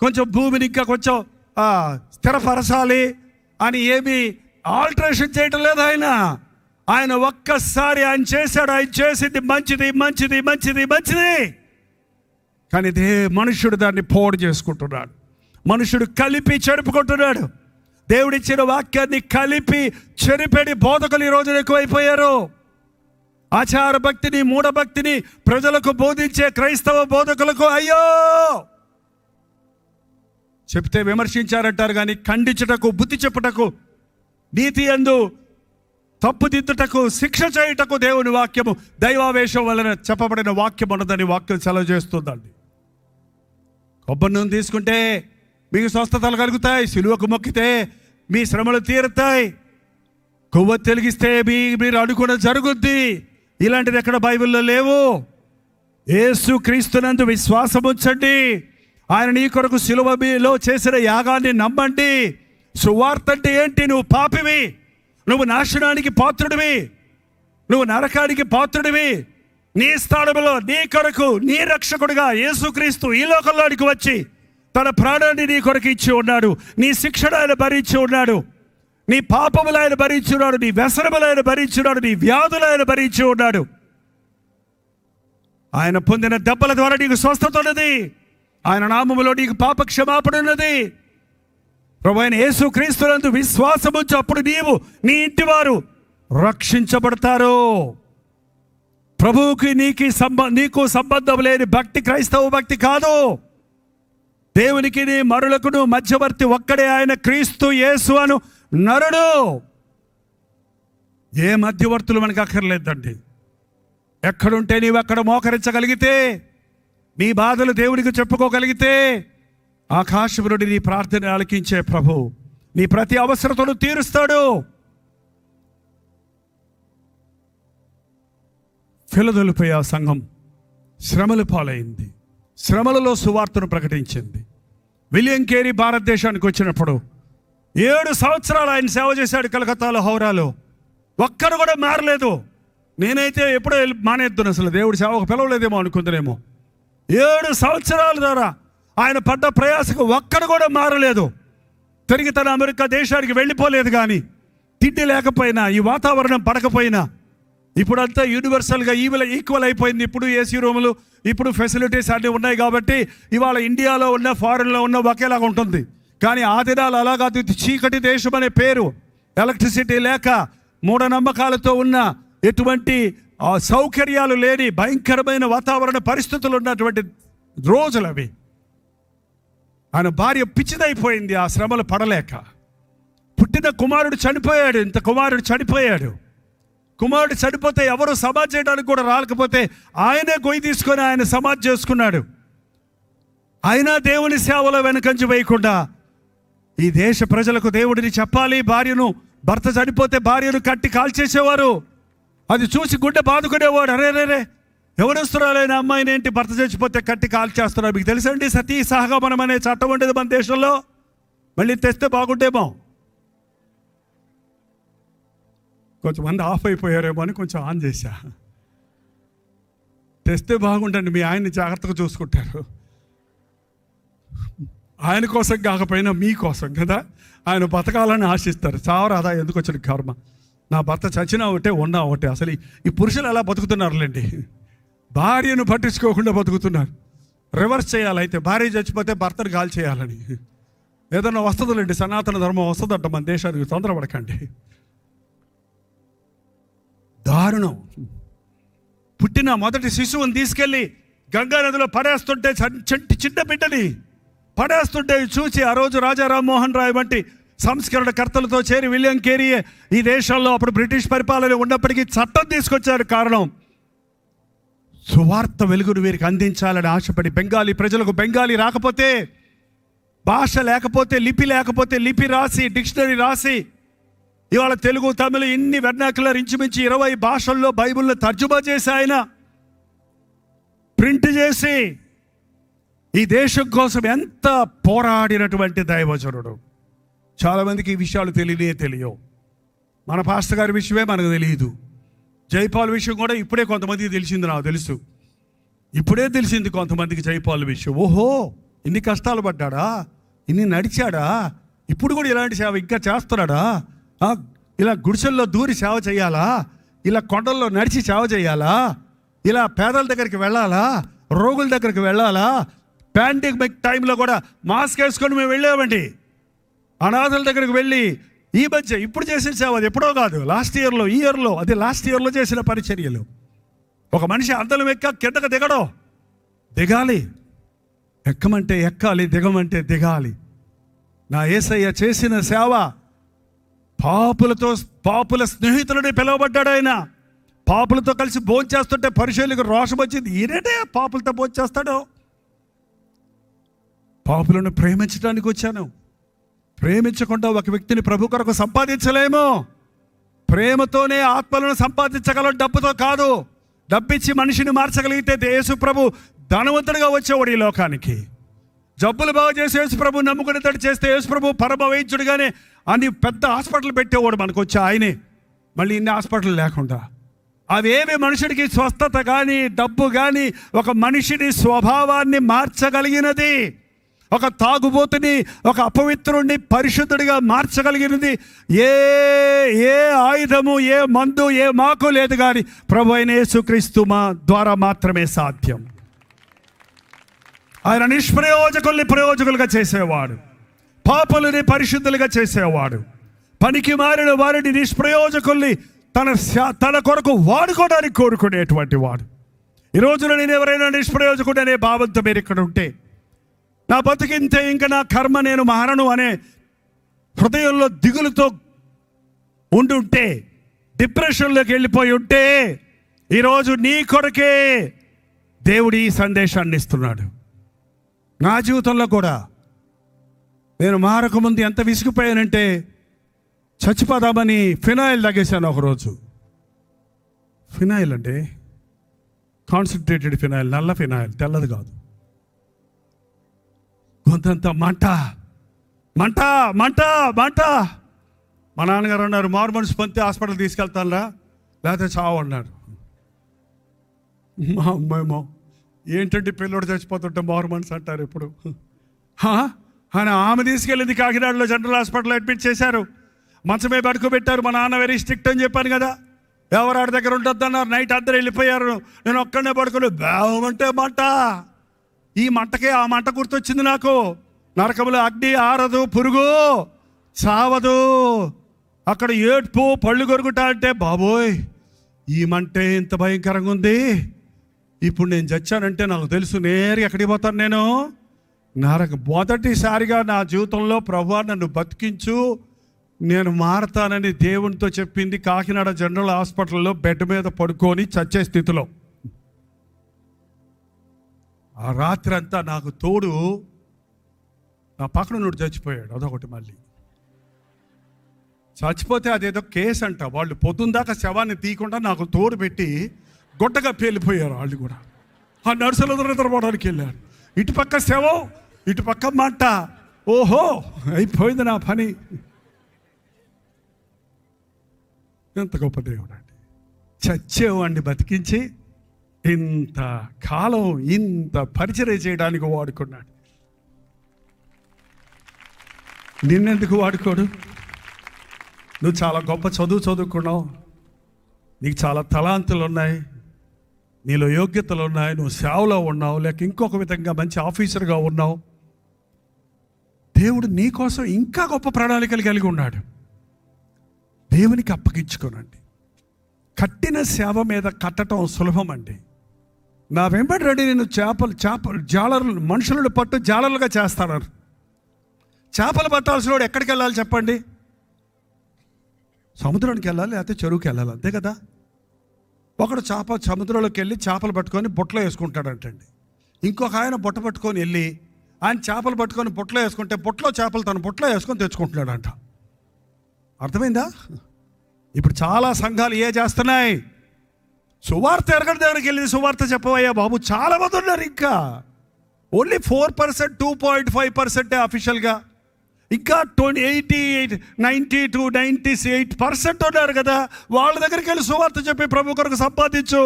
కొంచెం భూమిని ఇంకా కొంచెం స్థిరపరచాలి అని ఏమి ఆల్టరేషన్ చేయటం లేదు ఆయన ఒక్కసారి ఆయన చేశాడు. ఆయన చేసింది మంచిది మంచిది మంచిది మంచిది, కానీ మనుషుడు దాన్ని పోడు చేసుకుంటున్నాడు, మనుషుడు కలిపి చెరుపుకుంటున్నాడు. దేవుడిచ్చిన వాక్యాన్ని కలిపి చెరిపెడి బోధకులు ఈ రోజున ఎక్కువైపోయారు. ఆచార భక్తిని మూఢభక్తిని ప్రజలకు బోధించే క్రైస్తవ బోధకులకు అయ్యో చెప్తే విమర్శించారంటారు కానీ ఖండించుటకు, బుద్ధి చెప్పుటకు, నీతి యందు తప్పుదిద్దుటకు, శిక్ష చేయుటకు దేవుని వాక్యము దైవావేశం వలన చెప్పబడిన వాక్యం ఉన్నదని వాక్యం సెలవు చేస్తుందండి. కొబ్బరి నూనె తీసుకుంటే మీకు స్వస్థతలు కలుగుతాయి, సిలువకు మొక్కితే మీ శ్రమలు తీరుతాయి, కొవ్వొత్తి వెలిగిస్తే మీరు అనుకున్న జరుగుద్ది. ఇలాంటిది ఎక్కడ బైబిల్లో లేవు. యేసు క్రీస్తునందు విశ్వాసం ఉంచండి, ఆయన నీ కొరకు సిలువలో చేసిన యాగాన్ని నమ్మండి. సువార్త అంటే ఏంటి? నువ్వు పాపివి, నువ్వు నాశనానికి పాత్రుడివి, నువ్వు నరకానికి పాత్రుడివి. నీ స్థానంలో నీ కొరకు నీ రక్షకుడిగా యేసుక్రీస్తు ఈ లోకంలోనికి వచ్చి తన ప్రాణాన్ని నీ కొరకు ఇచ్చి ఉన్నాడు. నీ శిక్షణ ఆయన భరించి ఉన్నాడు, నీ పాపములు ఆయన భరించి ఉన్నాడు, నీ వ్యసనములు ఆయన భరించి ఉన్నాడు, నీ వ్యాధులు ఆయన భరించి ఉన్నాడు. ఆయన పొందిన దెబ్బల ద్వారా నీకు స్వస్థత ఉన్నది, ఆయన నామములో నీకు పాప క్షమాపణ ఉన్నది. ప్రభువైన యేసుక్రీస్తునందు విశ్వాసం ఉంచు, అప్పుడు నీవు నీ ఇంటి వారు రక్షించబడతారు. ప్రభువుకి నీకు సంబంధం లేని భక్తి క్రైస్తవ భక్తి కాదు. దేవునికి నీ మరులకును మధ్యవర్తి ఒక్కడే, ఆయన క్రీస్తు యేసు అను నరుడు. ఏ మధ్యవర్తులు మనకు అక్కర్లేదండి. ఎక్కడుంటే నీవు అక్కడ మోకరించగలిగితే, నీ బాధలు దేవునికి చెప్పుకోగలిగితే, ఆకాశం నుండి నీ ప్రార్థన ఆలకించే ప్రభు నీ ప్రతి అవసరతను తీరుస్తాడు. ఫిలదెల్ఫియా సంఘం శ్రమల పాలైంది, శ్రమలలో సువార్తను ప్రకటించింది. విలియం కేరీ భారతదేశానికి వచ్చినప్పుడు 7 సంవత్సరాలు ఆయన సేవ చేశాడు కలకత్తాలో, హౌరాలో. ఒక్కరు కూడా మారలేదు. నేనైతే ఎప్పుడో మానేద్దును, అసలు దేవుడి సేవకు పిలవలేదేమో అనుకుందనేమో. 7 సంవత్సరాల ద్వారా ఆయన పడ్డ ప్రయాసకు ఒక్కరు కూడా మారలేదు. తిరిగి తన అమెరికా దేశానికి వెళ్ళిపోలేదు. కానీ తిండి లేకపోయినా, ఈ వాతావరణం పడకపోయినా, ఇప్పుడంతా యూనివర్సల్గా ఈక్వల్ అయిపోయింది. ఇప్పుడు ఏసీ రూములు, ఇప్పుడు ఫెసిలిటీస్ అన్నీ ఉన్నాయి కాబట్టి ఇవాళ ఇండియాలో ఉన్న ఫారెన్లో ఉన్న ఒకేలాగా ఉంటుంది. కానీ ఆ దినాలు అలాగా చీకటి దేశం అనే పేరు, ఎలక్ట్రిసిటీ లేక మూఢనమ్మకాలతో ఉన్న, ఎటువంటి సౌకర్యాలు లేని భయంకరమైన వాతావరణ పరిస్థితులు ఉన్నటువంటి రోజులు అవి. ఆయన భార్య పిచ్చిదైపోయింది ఆ శ్రమలు పడలేక. పుట్టిన కుమారుడు చనిపోయాడు, ఇంత కుమారుడు చనిపోయాడు. కుమారుడు చనిపోతే ఎవరు సమాధి చేయడానికి కూడా రాకపోతే ఆయనే గొయ్యి తీసుకొని ఆయన సమాధి చేసుకున్నాడు. అయినా దేవుని సేవలో వెనకంజ వేయకుండా ఈ దేశ ప్రజలకు దేవుడిని చెప్పాలి, భార్యను భర్త చనిపోతే భార్యను కట్టి కాల్చేసేవారు. అది చూసి గుండె బాదుకునేవాడు. అరే ఎవరు వస్తున్నారైనా అమ్మాయిని ఏంటి భర్త చచ్చిపోతే కట్టి కాల్చేస్తున్నారు. మీకు తెలుసండి సతీ సహగమనం అనే చట్టం ఉండేది మన దేశంలో. మళ్ళీ తెస్తే బాగుండేమో. కొంచెంమంది ఆఫ్ అయిపోయారేమో అని కొంచెం ఆన్ చేశా. తెస్తే బాగుండండి, మీ ఆయన్ని జాగ్రత్తగా చూసుకుంటారు. ఆయన కోసం కాకపోయినా మీకోసం కదా. ఆయన బతకాలని ఆశిస్తారు. చావరాదా, ఎందుకు వచ్చిన కర్మ, నా భర్త చచ్చినా ఒకటే ఉన్నా ఒకటే. అసలు ఈ పురుషులు ఎలా బతుకుతున్నారులేండి, భార్యను పట్టించుకోకుండా బతుకుతున్నారు. రివర్స్ చేయాలి. అయితే భార్య చచ్చిపోతే భర్తను గాలి చేయాలని ఏదన్నా వస్తుందిలేండి, సనాతన ధర్మం వస్తుందంట మన దేశానికి. తొందరపడకండి. దారుణం. పుట్టిన మొదటి శిశువుని తీసుకెళ్ళి గంగా నదిలో పడేస్తుంటే, చిన్న బిడ్డని పడేస్తుంటే చూసి ఆ రోజు రాజా రామ్మోహన్ రాయ్ వంటి సంస్కరణకర్తలతో చేరి విలియం కేరీయే ఈ దేశంలో అప్పుడు బ్రిటిష్ పరిపాలన ఉన్నప్పటికీ చట్టం తీసుకొచ్చారు. కారణం, సువార్త వెలుగును వీరికి అందించాలని ఆశపడి. బెంగాలీ ప్రజలకు బెంగాలీ రాకపోతే, భాష లేకపోతే, లిపి లేకపోతే లిపి రాసి, డిక్షనరీ రాసి, ఇవాళ తెలుగు తమిళ ఇన్ని వెర్నాక్యులర్ ఇంచుమించి 20 భాషల్లో బైబిల్ని తర్జుమా చేసి ఆయన ప్రింట్ చేసి ఈ దేశం కోసం ఎంత పోరాడినటువంటి దైవజనుడు. చాలామందికి ఈ విషయాలు తెలియవు. మన పాస్టర్ గారి విషయమే మనకు తెలియదు. జైపాల్ విషయం కూడా ఇప్పుడే కొంతమందికి తెలిసింది. నాకు తెలుసు, ఇప్పుడే తెలిసింది కొంతమందికి జైపాల్ విషయం. ఓహో, ఇన్ని కష్టాలు పడ్డాడా, ఇన్ని నడిచాడా, ఇప్పుడు కూడా ఇలాంటి సేవ ఇంకా చేస్తున్నాడా, ఇలా గుడిసెల్లో దూరి సేవ చేయాలా, ఇలా కొండల్లో నడిచి సేవ చేయాలా, ఇలా పేదల దగ్గరికి వెళ్ళాలా, రోగుల దగ్గరికి వెళ్ళాలా. పాండమిక్ టైంలో కూడా మాస్క్ వేసుకొని మేము వెళ్ళామండి. అనాథల దగ్గరికి వెళ్ళి ఈ మధ్య ఇప్పుడు చేసిన సేవ, అది ఎప్పుడో కాదు, లాస్ట్ ఇయర్లో అది లాస్ట్ ఇయర్లో చేసిన పరిచర్యలు. ఒక మనిషి అందలం కిందకు దిగాలి. ఎక్కమంటే ఎక్కాలి, దిగమంటే దిగాలి. నా యేసయ్య చేసిన సేవ, పాపుల స్నేహితులని పిలువబడ్డాడు ఆయన. పాపులతో కలిసి భోంచేస్తుంటే పరిచర్యలకు రోషం వచ్చింది. ఈయనంటే పాపులతో భోంచేస్తాడు. పాపులను ప్రేమించడానికి వచ్చాను. ప్రేమించకుండా ఒక వ్యక్తిని ప్రభు కొరకు సంపాదించలేము. ప్రేమతోనే ఆత్మలను సంపాదించగలం, డబ్బుతో కాదు. డబ్బిచ్చి మనిషిని మార్చగలిగితే యేసు ప్రభు ధనవంతుడిగా వచ్చేవాడు ఈ లోకానికి. జబ్బులు బాగా చేసి యేసు ప్రభు నమ్ముకునేటట్టు చేస్తే యేసు ప్రభు పరమ వైద్యుడిగానే అన్ని పెద్ద హాస్పిటల్ పెట్టేవాడు మనకు వచ్చి ఆయనే. మళ్ళీ ఇన్ని హాస్పిటల్ లేకుండా అవేవి మనుషుడికి స్వస్థత కానీ డబ్బు కానీ ఒక మనిషిని స్వభావాన్ని మార్చగలిగినది, ఒక తాగుబోతుని, ఒక అపవిత్రుడిని పరిశుద్ధుడిగా మార్చగలిగినది ఏ ఆయుధము, ఏ మందు, ఏ మాకు లేదు. కానీ ప్రభు అయిన యేసుక్రీస్తు ద్వారా మాత్రమే సాధ్యం. ఆయన నిష్ప్రయోజకుల్ని ప్రయోజకులుగా చేసేవాడు, పాపులని పరిశుద్ధులుగా చేసేవాడు, పనికి మారిన వారిని నిష్ప్రయోజకుల్ని తన కొరకు వాడుకోవడానికి కోరుకునేటువంటి వాడు. ఈ రోజున నేను ఎవరైనా నిష్ప్రయోజకుడు అనే భావంతో మీరు ఇక్కడ ఉంటే, నా బతికింతే ఇంకా నా కర్మ నేను మారను అనే హృదయంలో దిగులుతో ఉండుంటే, డిప్రెషన్లోకి వెళ్ళిపోయి ఉంటే, ఈరోజు నీ కొరకే దేవుడు ఈ సందేశాన్ని ఇస్తున్నాడు. నా జీవితంలో కూడా నేను మారకముందు ఎంత విసిగిపోయానంటే, చచ్చిపోదామని ఫినాయిల్ తాగేశాను ఒకరోజు. ఫినాయిల్ అంటే కాన్సన్ట్రేటెడ్ ఫినాయిల్, నల్ల ఫినాయిల్, తెల్లది కాదు. కొంతంత మంట మంట మంట మంట. మా నాన్నగారు అన్నారు, మారు మనసు పొందితే హాస్పిటల్ తీసుకెళ్తానురా, లేకపోతే చావు అన్నారు. మా అమ్మాయేమో, ఏంటంటే పిల్లోడు చచ్చిపోతుంటే మారు మనసు అంటారు ఇప్పుడు అని. ఆమె తీసుకెళ్ళింది కాకినాడలో జనరల్ హాస్పిటల్ అడ్మిట్ చేశారు. మంచమే పడుకోబెట్టారు. మా నాన్న వెరీ స్ట్రిక్ట్ అని చెప్పాను కదా, ఎవరాడి దగ్గర ఉంటుందన్నారు. నైట్ అందరూ వెళ్ళిపోయారు, నేను ఒక్కడనే పడుకోలే. బేవమంటే మంట. ఈ మంటకే ఆ మంట గుర్తొచ్చింది నాకు. నరకములో అగ్ని ఆరదు, పురుగు చావదు, అక్కడ ఏడ్పు పళ్ళు కొరుకుట అంటే, బాబోయ్ ఈ మంటే ఇంత భయంకరంగా ఉంది. ఇప్పుడు నేను చచ్చానంటే నాకు తెలుసు నేరుగా ఎక్కడికి పోతాను నేను, నరక. మొదటిసారిగా నా జీవితంలో ప్రభువా నన్ను బతికించు, నేను మారతానని దేవునితో చెప్పింది కాకినాడ జనరల్ హాస్పిటల్లో బెడ్ మీద పడుకొని చచ్చే స్థితిలో. ఆ రాత్రి అంతా నాకు తోడు నా పక్కన నుండి చచ్చిపోయాడు. అదొకటి. మళ్ళీ చచ్చిపోతే అదేదో కేసు అంట. వాళ్ళు పొద్దుందాకా శవాన్ని తీయకుండా నాకు తోడు పెట్టి గొడ్డగా పేలిపోయారు వాళ్ళు కూడా. ఆ నర్సులు నిద్రపోవడానికి వెళ్ళారు. ఇటుపక్క శవం, ఇటుపక్క మంట. ఓహో, అయిపోయింది నా పని. ఎంత గొప్ప దేవుడు అండి. చచ్చేవాడిని బతికించి ఇంత కాలం ఇంత పరిచర్య చేయడానికి వాడుకున్నాడు. నిన్నెందుకు వాడుకోడు? నువ్వు చాలా గొప్ప చదువుకున్నావు, నీకు చాలా తలాంతులు ఉన్నాయి, నీలో యోగ్యతలు ఉన్నాయి, నువ్వు సేవలో ఉన్నావు, లేక ఇంకొక విధంగా మంచి ఆఫీసర్గా ఉన్నావు. దేవుడు నీ కోసం ఇంకా గొప్ప ప్రణాళికలు కలిగి ఉన్నాడు. దేవునికి అప్పగించుకోనండి. కట్టిన సేవ మీద కట్టడం సులభం అండి. నా వెంబడి రెడీ, నేను చేపలు జాలర్లు, మనుషులను పట్టు జాలర్లుగా చేస్తాను. చేపలు పట్టాల్సిన వాడు ఎక్కడికి వెళ్ళాలి చెప్పండి? సముద్రానికి వెళ్ళాలి, లేకపోతే చెరువుకి వెళ్ళాలి, అంతే కదా. ఒకడు సముద్రంలోకి వెళ్ళి చేపలు పట్టుకొని బుట్టలో వేసుకుంటాడంటండి. ఇంకొక ఆయన బుట్ట పట్టుకొని వెళ్ళి ఆయన చేపలు పట్టుకొని బుట్టలో వేసుకుంటే బుట్టలో చేపలు తన బుట్టలో వేసుకొని తెచ్చుకుంటున్నాడంట. అర్థమైందా? ఇప్పుడు చాలా సంఘాలు చేస్తున్నాయి, సువార్త ఎరగడి దగ్గరికి వెళ్ళి సువార్త చెప్పవయ్యా బాబు. చాలా మంది ఉన్నారు, ఇంకా ఓన్లీ 4%, 2.5% అఫీషియల్గా. ఇంకా 98% ఉన్నారు కదా. వాళ్ళ దగ్గరికి వెళ్ళి సువార్త చెప్పి ప్రభు కొరకు సంపాదించు.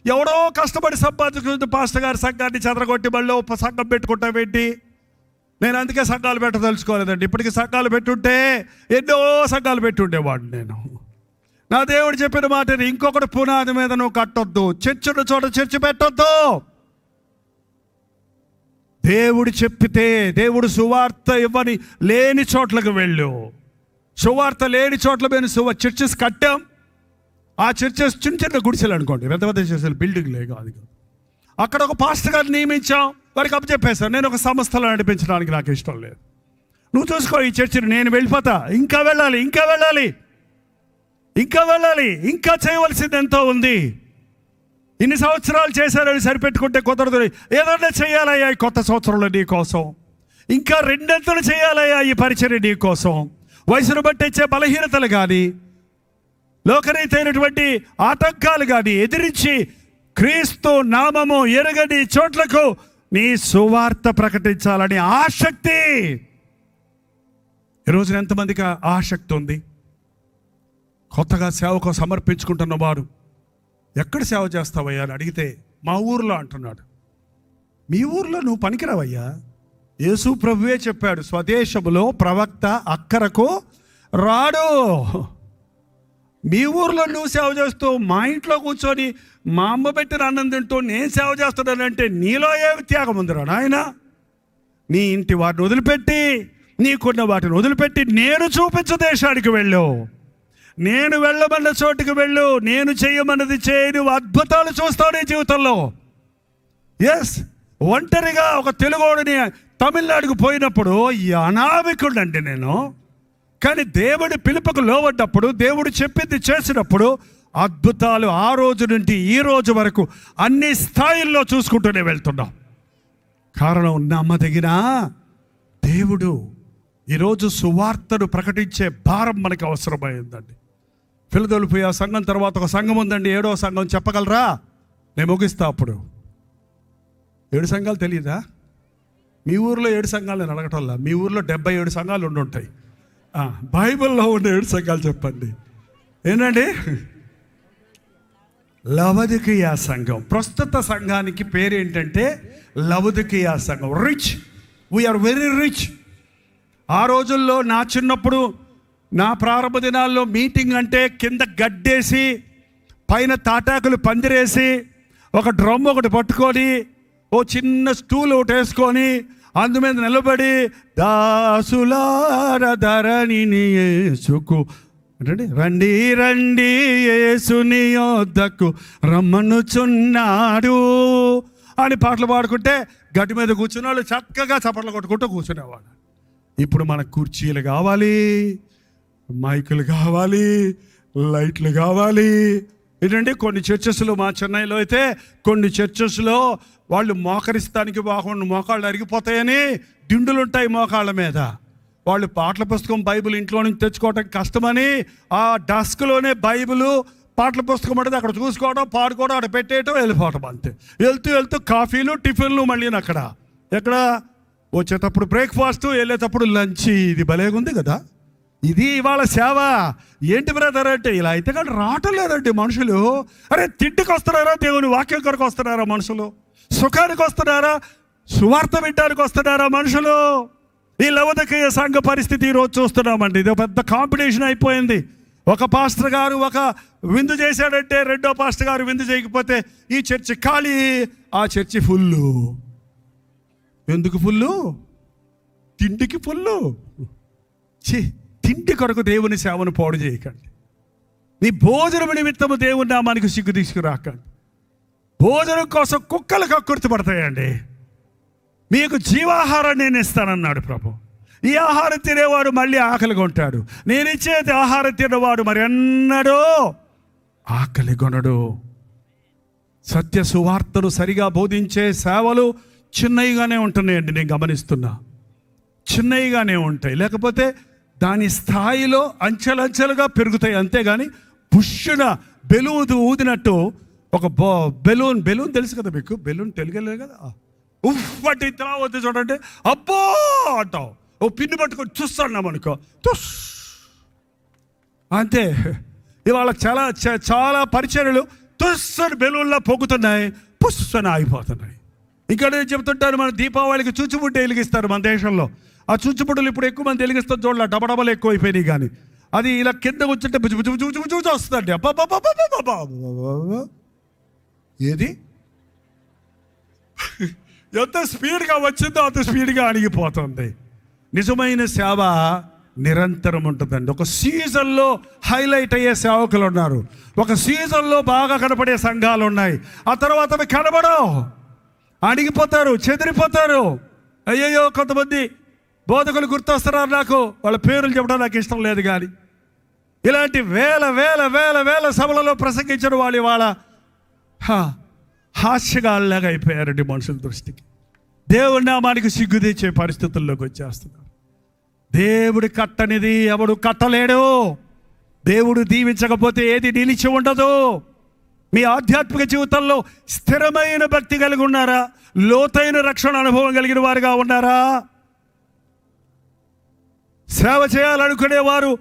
ఎవడో కష్టపడి సంపాదించుకుంటూ పాస్టర్ గారి సంఘాన్ని చెదరగొట్టి మళ్ళీ సంఘం పెట్టుకుంటా పెట్టి. నేను అందుకే సంఘాలు పెట్టదలుచుకోలేదండి. ఇప్పటికీ సంఘాలు పెట్టుంటే ఎన్నో సంఘాలు పెట్టుండేవాడు నేను. నా దేవుడు చెప్పిన మాటని ఇంకొకటి పునాది మీద నువ్వు కట్టొద్దు. చర్చల చోట చర్చ పెట్టొద్దు. దేవుడు చెప్పితే, దేవుడు సువార్త ఇవ్వని లేని చోట్లకు వెళ్ళు. సువార్త లేని చోట్ల మేము చర్చెస్ కట్టాం. ఆ చర్చెస్ చిన్న చిన్న గుడిసెలు అనుకోండి, పెద్ద పెద్ద చర్చలు, బిల్డింగ్లే కాదు. అక్కడ ఒక పాస్టర్ గారిని నియమించాం, వారికి అప్పచెప్పేశాను. నేను ఒక సంస్థలో నడిపించడానికి నాకు ఇష్టం లేదు, నువ్వు చూసుకో ఈ చర్చిని, నేను వెళ్ళిపోతా. ఇంకా వెళ్ళాలి, ఇంకా వెళ్ళాలి, ఇంకా వెళ్ళాలి, ఇంకా చేయవలసింది ఎంతో ఉంది. ఇన్ని సంవత్సరాలు చేశారని సరిపెట్టుకుంటే కుదరదు. ఏదన్నా చేయాలయ్యా ఈ కొత్త సంవత్సరంలో నీ కోసం. ఇంకా రెండంతలు చేయాలయ్యా ఈ పరిచర్య నీ కోసం. వయసును బట్టి ఇచ్చే బలహీనతలు కానీ, లోకరీతైనటువంటి ఆటంకాలు కానీ ఎదిరించి క్రీస్తు నామము ఎరగని చోట్లకు నీ సువార్త ప్రకటించాలని ఆసక్తి. ఈరోజున ఎంతమందికి ఆసక్తి ఉంది? కొత్తగా సేవకు సమర్పించుకుంటున్న వారు ఎక్కడ సేవ చేస్తావయ్యా అని అడిగితే మా ఊర్లో అంటున్నాడు. మీ ఊర్లో నువ్వు పనికిరావయ్యా. యేసు ప్రభువే చెప్పాడు, స్వదేశములో ప్రవక్త అక్కరకు రాడు. మీ ఊర్లో నువ్వు సేవ చేస్తూ మా ఇంట్లో కూర్చొని మా అమ్మ పెట్టిన అన్నం తింటూ నేను సేవ చేస్తున్నానంటే నీలో ఏమి త్యాగం ఉందిరా నాయన? నీ ఇంటి వాటిని వదిలిపెట్టి, నీకున్న వాటిని వదిలిపెట్టి నేను చూపించు దేశానికి వెళ్ళు, నేను వెళ్ళమన్న చోటుకి వెళ్ళు, నేను చేయమన్నది చేయి, నువ్వు అద్భుతాలు చూస్తావు నీ జీవితంలో. ఎస్, ఒంటరిగా ఒక తెలుగోడిని తమిళనాడుకు పోయినప్పుడు అనామికుడండి నేను. కానీ దేవుడి పిలుపుకు లోబడ్డప్పుడు, దేవుడు చెప్పింది చేసినప్పుడు అద్భుతాలు ఆ రోజు నుండి ఈ రోజు వరకు అన్ని స్థాయిల్లో చూసుకుంటూనే వెళ్తున్నాం. కారణం నమ్మదగిన దేవుడు. ఈరోజు సువార్తను ప్రకటించే భారం మనకు అవసరమైందండి. ఫిలదెల్ఫియా సంఘం తర్వాత ఒక సంఘం ఉందండి, 7వ సంఘం. చెప్పగలరా? నేను ముగిస్తా. అప్పుడు 7 సంఘాలు తెలియదా? మీ ఊర్లో 7 సంఘాలు నేను అడగటంలా. మీ ఊర్లో 77 సంఘాలు ఉండుంటాయి. బైబిల్లో ఉన్న 7 సంఘాలు చెప్పండి. ఏంటండి? లవదికీయ సంఘం. ప్రస్తుత సంఘానికి పేరు ఏంటంటే లవదికీయ సంఘం. Rich, we are very rich. ఆ రోజుల్లో నా చిన్నప్పుడు, నా ప్రారంభ దినాల్లో మీటింగ్ అంటే కింద గడ్డేసి పైన తాటాకులు పందిరేసి ఒక డ్రమ్ ఒకటి పట్టుకొని ఓ చిన్న స్టూల్ ఒకటి వేసుకొని అందు మీద నిలబడి దాసులార ధరణిని యేసుకు అంటే రండి రండి యేసుని యొద్దకు రమ్మనుచున్నాడు అని పాటలు పాడుకుంటే గడ్డి మీద కూర్చున్న వాళ్ళు చక్కగా చప్పట్లు కొట్టుకుంటూ కూర్చునేవాడు. ఇప్పుడు మనకు కుర్చీలు కావాలి, మైకులు కావాలి, లైట్లు కావాలి. ఏంటంటే కొన్ని చర్చెస్లో, మా చెన్నైలో అయితే కొన్ని చర్చెస్లో వాళ్ళు మోకరిస్తానికి బాగుండు, మోకాళ్ళు అరిగిపోతాయని దిండులు ఉంటాయి మోకాళ్ళ మీద. వాళ్ళు పాటల పుస్తకం బైబిల్ ఇంట్లో నుంచి తెచ్చుకోవటం కష్టమని ఆ డస్క్లోనే బైబిల్ పాటల పుస్తకం ఉంటుంది, అక్కడ చూసుకోవడం, పాడుకోవడం, అక్కడ పెట్టేయటం, వెళ్ళిపోవటం అంతే. వెళ్తూ కాఫీలు టిఫిన్లు మళ్ళీ అక్కడ ఎక్కడ వచ్చేటప్పుడు బ్రేక్ఫాస్ట్, వెళ్ళేటప్పుడు లంచ్. ఇది భలేగుంది కదా. ఇది ఇవాళ సేవ. ఏంటి బ్రదర్ అంటే ఇలా అయితే కానీ రావటం లేదండి మనుషులు. అరే తిండికి వస్తున్నారా, దేవుని వాక్యం కొరకు వస్తున్నారా మనుషులు? సుఖానికి వస్తున్నారా, సువార్త వినడానికి వస్తున్నారా మనుషులు? ఈ లవోదికీయ సంఘ పరిస్థితి ఈరోజు చూస్తున్నామండి. ఇది పెద్ద కాంపిటీషన్ అయిపోయింది. ఒక పాస్టర్ గారు ఒక విందు చేశాడంటే రెండో పాస్టర్ గారు విందు చేయకపోతే ఈ చర్చి ఖాళీ, ఆ చర్చి ఫుల్లు. ఎందుకు ఫుల్లు? తిండికి ఫుల్లు. తిండి కొరకు దేవుని సేవను పాడు చేయకండి. నీ భోజనం నిమిత్తము దేవుని నామానికి సిగ్గు తీసుకురాకండి. భోజనం కోసం కుక్కలు కక్కుర్తి పడతాయండి. మీకు జీవాహారం నేను ఇస్తానన్నాడు ప్రభు. ఈ ఆహారం తినేవాడు మళ్ళీ ఆకలి కొంటాడు. నేను ఇచ్చేది ఆహారం తినేవాడు మరి ఎన్నడూ ఆకలి కొనడు. సత్య సువార్తను సరిగా బోధించే సేవలు చిన్నవిగానే ఉంటున్నాయండి. నేను గమనిస్తున్నా, చిన్నవిగానే ఉంటాయి. లేకపోతే దాని స్థాయిలో అంచెలంచెలుగా పెరుగుతాయి. అంతేగాని పుష్యున బెలూన్ ఊదినట్టు ఒక బెలూన్ తెలుసు కదా మీకు, బెలూన్ తెలుగలేదు కదా, ఉఫ్ అంటే ఇతరా వద్దు చూడండి, అబ్బో అంటావు. ఓ పిన్ను పట్టుకొని చూస్తున్నాం అనుకో, తుస్ అంతే. ఇవాళ చాలా పరిచర్యలు తుస్సని బెలూన్లా పొగుతున్నాయి, పుస్సని ఆగిపోతున్నాయి. ఇక్కడ నేను చెప్తుంటాను, మన దీపావళికి చూచుబుడ్డి వెలిగిస్తారు మన దేశంలో. ఆ చూచుబుడ్డులు ఇప్పుడు ఎక్కువ మంది వెలిగిస్తారు చూడాలి, డబడబలు ఎక్కువ అయిపోయినాయి. కానీ అది ఇలా కింద కూర్చుంటే బుజ్జు వస్తుందండి. అబ్బా ఏది ఎంత స్పీడ్గా వచ్చిందో అంత స్పీడ్గా అణిగిపోతుంది. నిజమైన సేవ నిరంతరం ఉంటుందండి. ఒక సీజన్లో హైలైట్ అయ్యే సేవకులు ఉన్నారు, ఒక సీజన్లో బాగా కనపడే సంఘాలు ఉన్నాయి. ఆ తర్వాత అవి కనబడవు, అణిగిపోతారు, చెదిరిపోతారు. అయ్యయ్యో కొంతమంది బోధకులు గుర్తొస్తున్నారు నాకు, వాళ్ళ పేర్లు చెప్పడం నాకు ఇష్టం లేదు. కానీ ఇలాంటి వేల వేల వేల వేల సభలలో ప్రసంగించిన వాళ్ళు ఇవాళ హాస్యగాళ్ళలాగా అయిపోయారండి మనుషుల దృష్టికి. దేవుడి నామానికి సిగ్గు తెచ్చే పరిస్థితుల్లోకి వచ్చేస్తున్నారు. దేవుడు కట్టనిది ఎవడు కట్టలేడు. దేవుడు దీవించకపోతే ఏది నిలిచి ఉండదు. మీ ఆధ్యాత్మిక జీవితంలో స్థిరమైన భక్తి కలిగి ఉన్నారా? లోతైన రక్షణ అనుభవం కలిగిన వారుగా ఉన్నారా? సేవ చేయాలనుకునేవారు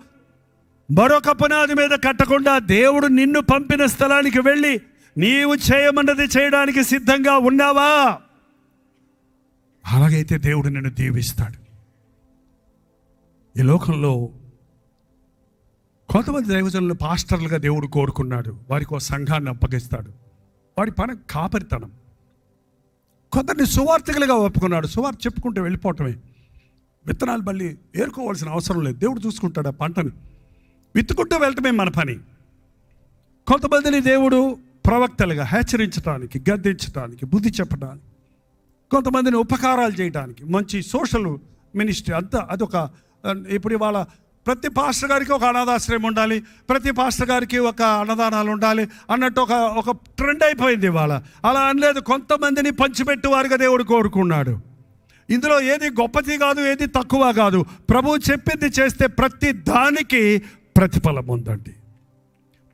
మరొక పునాది మీద కట్టకుండా దేవుడు నిన్ను పంపిన స్థలానికి వెళ్ళి నీవు చేయమన్నది చేయడానికి సిద్ధంగా ఉన్నావా? అలాగైతే దేవుడు నిన్ను దీవిస్తాడు. ఈ లోకంలో కొంతమంది దైవజనులు పాస్టర్లుగా దేవుడు కోరుకున్నాడు. వారికి ఒక సంఘాన్ని అప్పగిస్తాడు. వాడి పని కాపరితనం. కొందరిని సువార్థికులుగా ఒప్పుకున్నాడు. సువార్త చెప్పుకుంటూ వెళ్ళిపోవటమే. విత్తనాలు మళ్ళీ ఏరుకోవాల్సిన అవసరం లేదు, దేవుడు చూసుకుంటాడు ఆ పంటని. విత్తుకుంటూ వెళ్ళటమే మన పని. కొంతమందిని దేవుడు ప్రవక్తలుగా హెచ్చరించడానికి, గద్దించడానికి, బుద్ధి చెప్పడానికి, కొంతమందిని ఉపకారాలు చేయడానికి, మంచి సోషల్ మినిస్ట్రీ అంతా అదొక. ఇప్పుడు ఇవాళ ప్రతి పాస్టర్ గారికి ఒక అనాథాశ్రయం ఉండాలి, ప్రతి పాస్టర్ గారికి ఒక అన్నదానాలు ఉండాలి అన్నట్టు ఒక ట్రెండ్ అయిపోయింది ఇవాళ. అలా అనలేదు, కొంతమందిని పంచిపెట్టువారుగా దేవుడు కోరుకున్నాడు. ఇందులో ఏది గొప్పది కాదు, ఏది తక్కువ కాదు. ప్రభువు చెప్పింది చేస్తే ప్రతి దానికి ప్రతిఫలం ఉందండి.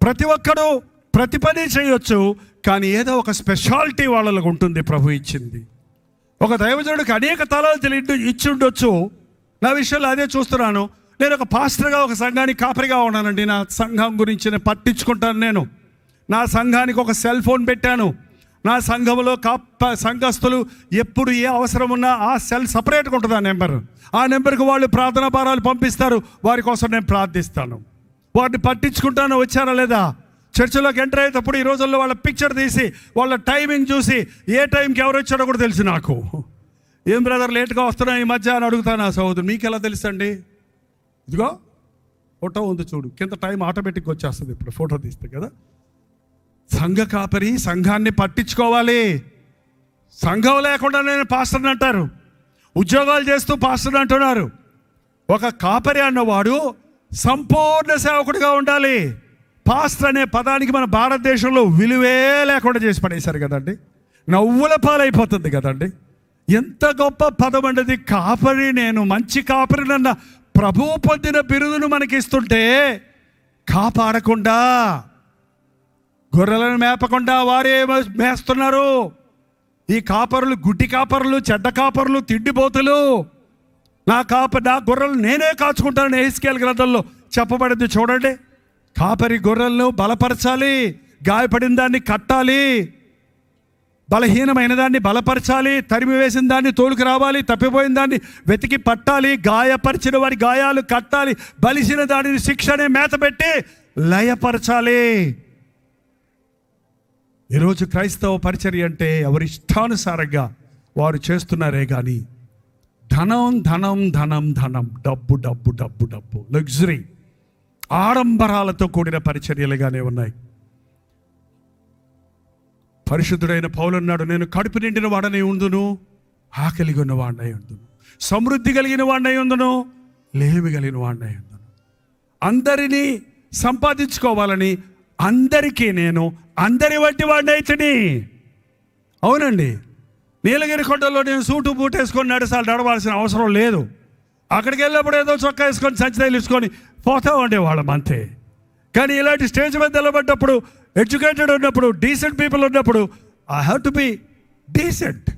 ప్రతి ఒక్కరూ ప్రతి పని చేయొచ్చు, కానీ ఏదో ఒక స్పెషాలిటీ వాళ్ళకు ఉంటుంది. ప్రభు ఇచ్చింది. ఒక దైవజనుడికి అనేక తలాలు ఇచ్చి ఉండొచ్చు. నా విషయంలో అదే చూస్తున్నాను. నేను ఒక పాస్టర్గా ఒక సంఘానికి కాపరిగా ఉన్నానండి. నా సంఘం గురించి నేను పట్టించుకుంటాను. నేను నా సంఘానికి ఒక సెల్ ఫోన్ పెట్టాను. నా సంఘంలో సంఘస్థులు ఎప్పుడు ఏ అవసరం ఉన్నా ఆ సెల్ సపరేట్గా ఉంటుంది. ఆ నెంబర్, ఆ నెంబర్కి వాళ్ళు ప్రార్థనా భారాలు పంపిస్తారు. వారి కోసం నేను ప్రార్థిస్తాను, వారిని పట్టించుకుంటాను. వచ్చారా లేదా? చర్చిలోకి ఎంటర్ అయ్యేటప్పుడు ఈ రోజుల్లో వాళ్ళ పిక్చర్ తీసి వాళ్ళ టైమింగ్ చూసి ఏ టైంకి ఎవరు వచ్చారో కూడా తెలుసు నాకు. ఏం బ్రదర్ లేట్గా వస్తున్నా ఈ మధ్య అని అడుగుతాను ఆ సోదరుడు. మీకు ఎలా తెలుసండి? ఇదిగో ఫోటో ఉంది చూడు, కింద టైం ఆటోమేటిక్గా వచ్చేస్తుంది ఇప్పుడు ఫోటో తీస్తే కదా. సంఘ కాపరి సంఘాన్ని పట్టించుకోవాలి. సంఘం లేకుండా నేను పాస్టర్ని అంటారు, ఉద్యోగాలు చేస్తూ పాస్టర్ని అంటున్నారు. ఒక కాపరి అన్నవాడు సంపూర్ణ సేవకుడిగా ఉండాలి. పాస్టర్ అనే పదానికి మన భారతదేశంలో విలువే లేకుండా చేసి పడేశారు కదండి. నవ్వుల పాలైపోతుంది కదండి. ఎంత గొప్ప పదం అండి కాపరి. నేను మంచి కాపరినన్న ప్రభువు పొందిన బిరుదును మనకిస్తుంటే కాపాడకుండా, గొర్రెలను మేపకుండా వారే మేస్తున్నారు. ఈ కాపరులు గుడ్డి కాపరులు, చెడ్డ కాపరులు, తిండిపోతులు. నా గొర్రెలు నేనే కాచుకుంటానని యెహెజ్కేలు గ్రంథంలో చెప్పబడింది చూడండి. కాపరి గొర్రెలను బలపరచాలి, గాయపడిన దాన్ని కట్టాలి, బలహీనమైన దాన్ని బలపరచాలి, తరిమి వేసిన దాన్ని తోలుకు రావాలి, తప్పిపోయిన దాన్ని వెతికి పట్టాలి, గాయపరిచిన వారి గాయాలు కట్టాలి, బలిసిన దానిని శిక్షనే మేత పెట్టి లయపరచాలి. ఈరోజు క్రైస్తవ పరిచర్య అంటే ఎవరిష్టానుసారంగా వారు చేస్తున్నారే కానీ ధనం ధనం ధనం ధనం, డబ్బు డబ్బు డబ్బు డబ్బు, లగ్జరీ, ఆడంబరాలతో కూడిన పరిచర్యలుగానే ఉన్నాయి. పరిశుద్ధుడైన పౌలు అన్నాడు, నేను కడుపు నిండిన వాడనై ఉందును, ఆకలి కొన్న వాడినై ఉందును, సమృద్ధి కలిగిన వాడినై ఉందును, లేమి కలిగిన వాడినై ఉందును. అందరినీ సంపాదించుకోవాలని అందరికీ నేను అందరి వంటి వాడిని అయితేని. అవునండి, నీలగిరి కొండల్లో నేను సూటు బూట్ వేసుకొని నడవాల్సిన అవసరం లేదు. అక్కడికి వెళ్ళినప్పుడు ఏదో చొక్కా వేసుకొని సంచి తగిలించుకొని పోతా ఉండేవాళ్ళం అంతే. కానీ ఇలాంటి స్టేజ్ మీద నిలబడ్డప్పుడు, ఎడ్యుకేటెడ్ ఉన్నప్పుడు, డీసెంట్ పీపుల్ ఉన్నప్పుడు, I have to be decent.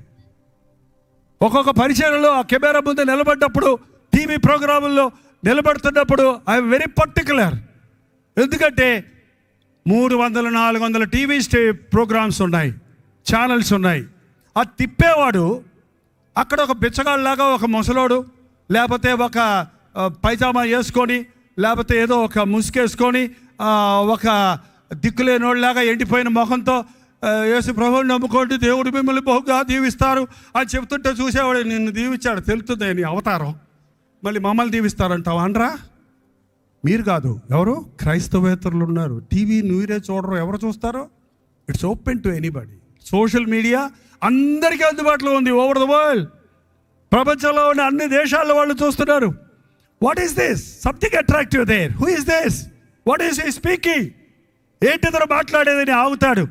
ఒక్కొక్క పరిచయంలో ఆ కెమెరా ముందు నిలబడ్డప్పుడు, టీవీ ప్రోగ్రాముల్లో నిలబడుతున్నప్పుడు ఐఎమ్ వెరీ పర్టికులర్. ఎందుకంటే 300-400 టీవీ ప్రోగ్రామ్స్ ఉన్నాయి, ఛానల్స్ ఉన్నాయి. ఆ తిప్పేవాడు అక్కడ ఒక బిచ్చగాళ్ళలాగా ఒక ముసలోడు, లేకపోతే ఒక పైజామా వేసుకొని, లేకపోతే ఏదో ఒక ముసుకేసుకొని, ఒక దిక్కులేనోళ్ళలాగా ఎండిపోయిన ముఖంతో యేసు ప్రభువుని నమ్ముకోండి, దేవుడు మిమ్మల్ని బహుగా దీవిస్తారు అని చెప్తుంటే చూసేవాడు, నిన్ను దీవించాడు తెలుస్తుంది నీ అవతారం, మళ్ళీ మమ్మల్ని దీవిస్తారంటావు అనరా? మీరు కాదు, ఎవరు? క్రైస్తవేతరులు ఉన్నారు. టీవీ మీరే చూడరు, ఎవరు చూస్తారో? It's open to anybody. Social media అందరికీ అందుబాటులో ఉంది, ఓవర్ ద వరల్డ్. ప్రపంచంలో ఉన్న అన్ని దేశాల్లో వాళ్ళు చూస్తున్నారు. What is this? Something attractive there. Who is this? What is he speaking? ఏంటి ఇతను మాట్లాడేదని ఆగుతాడు.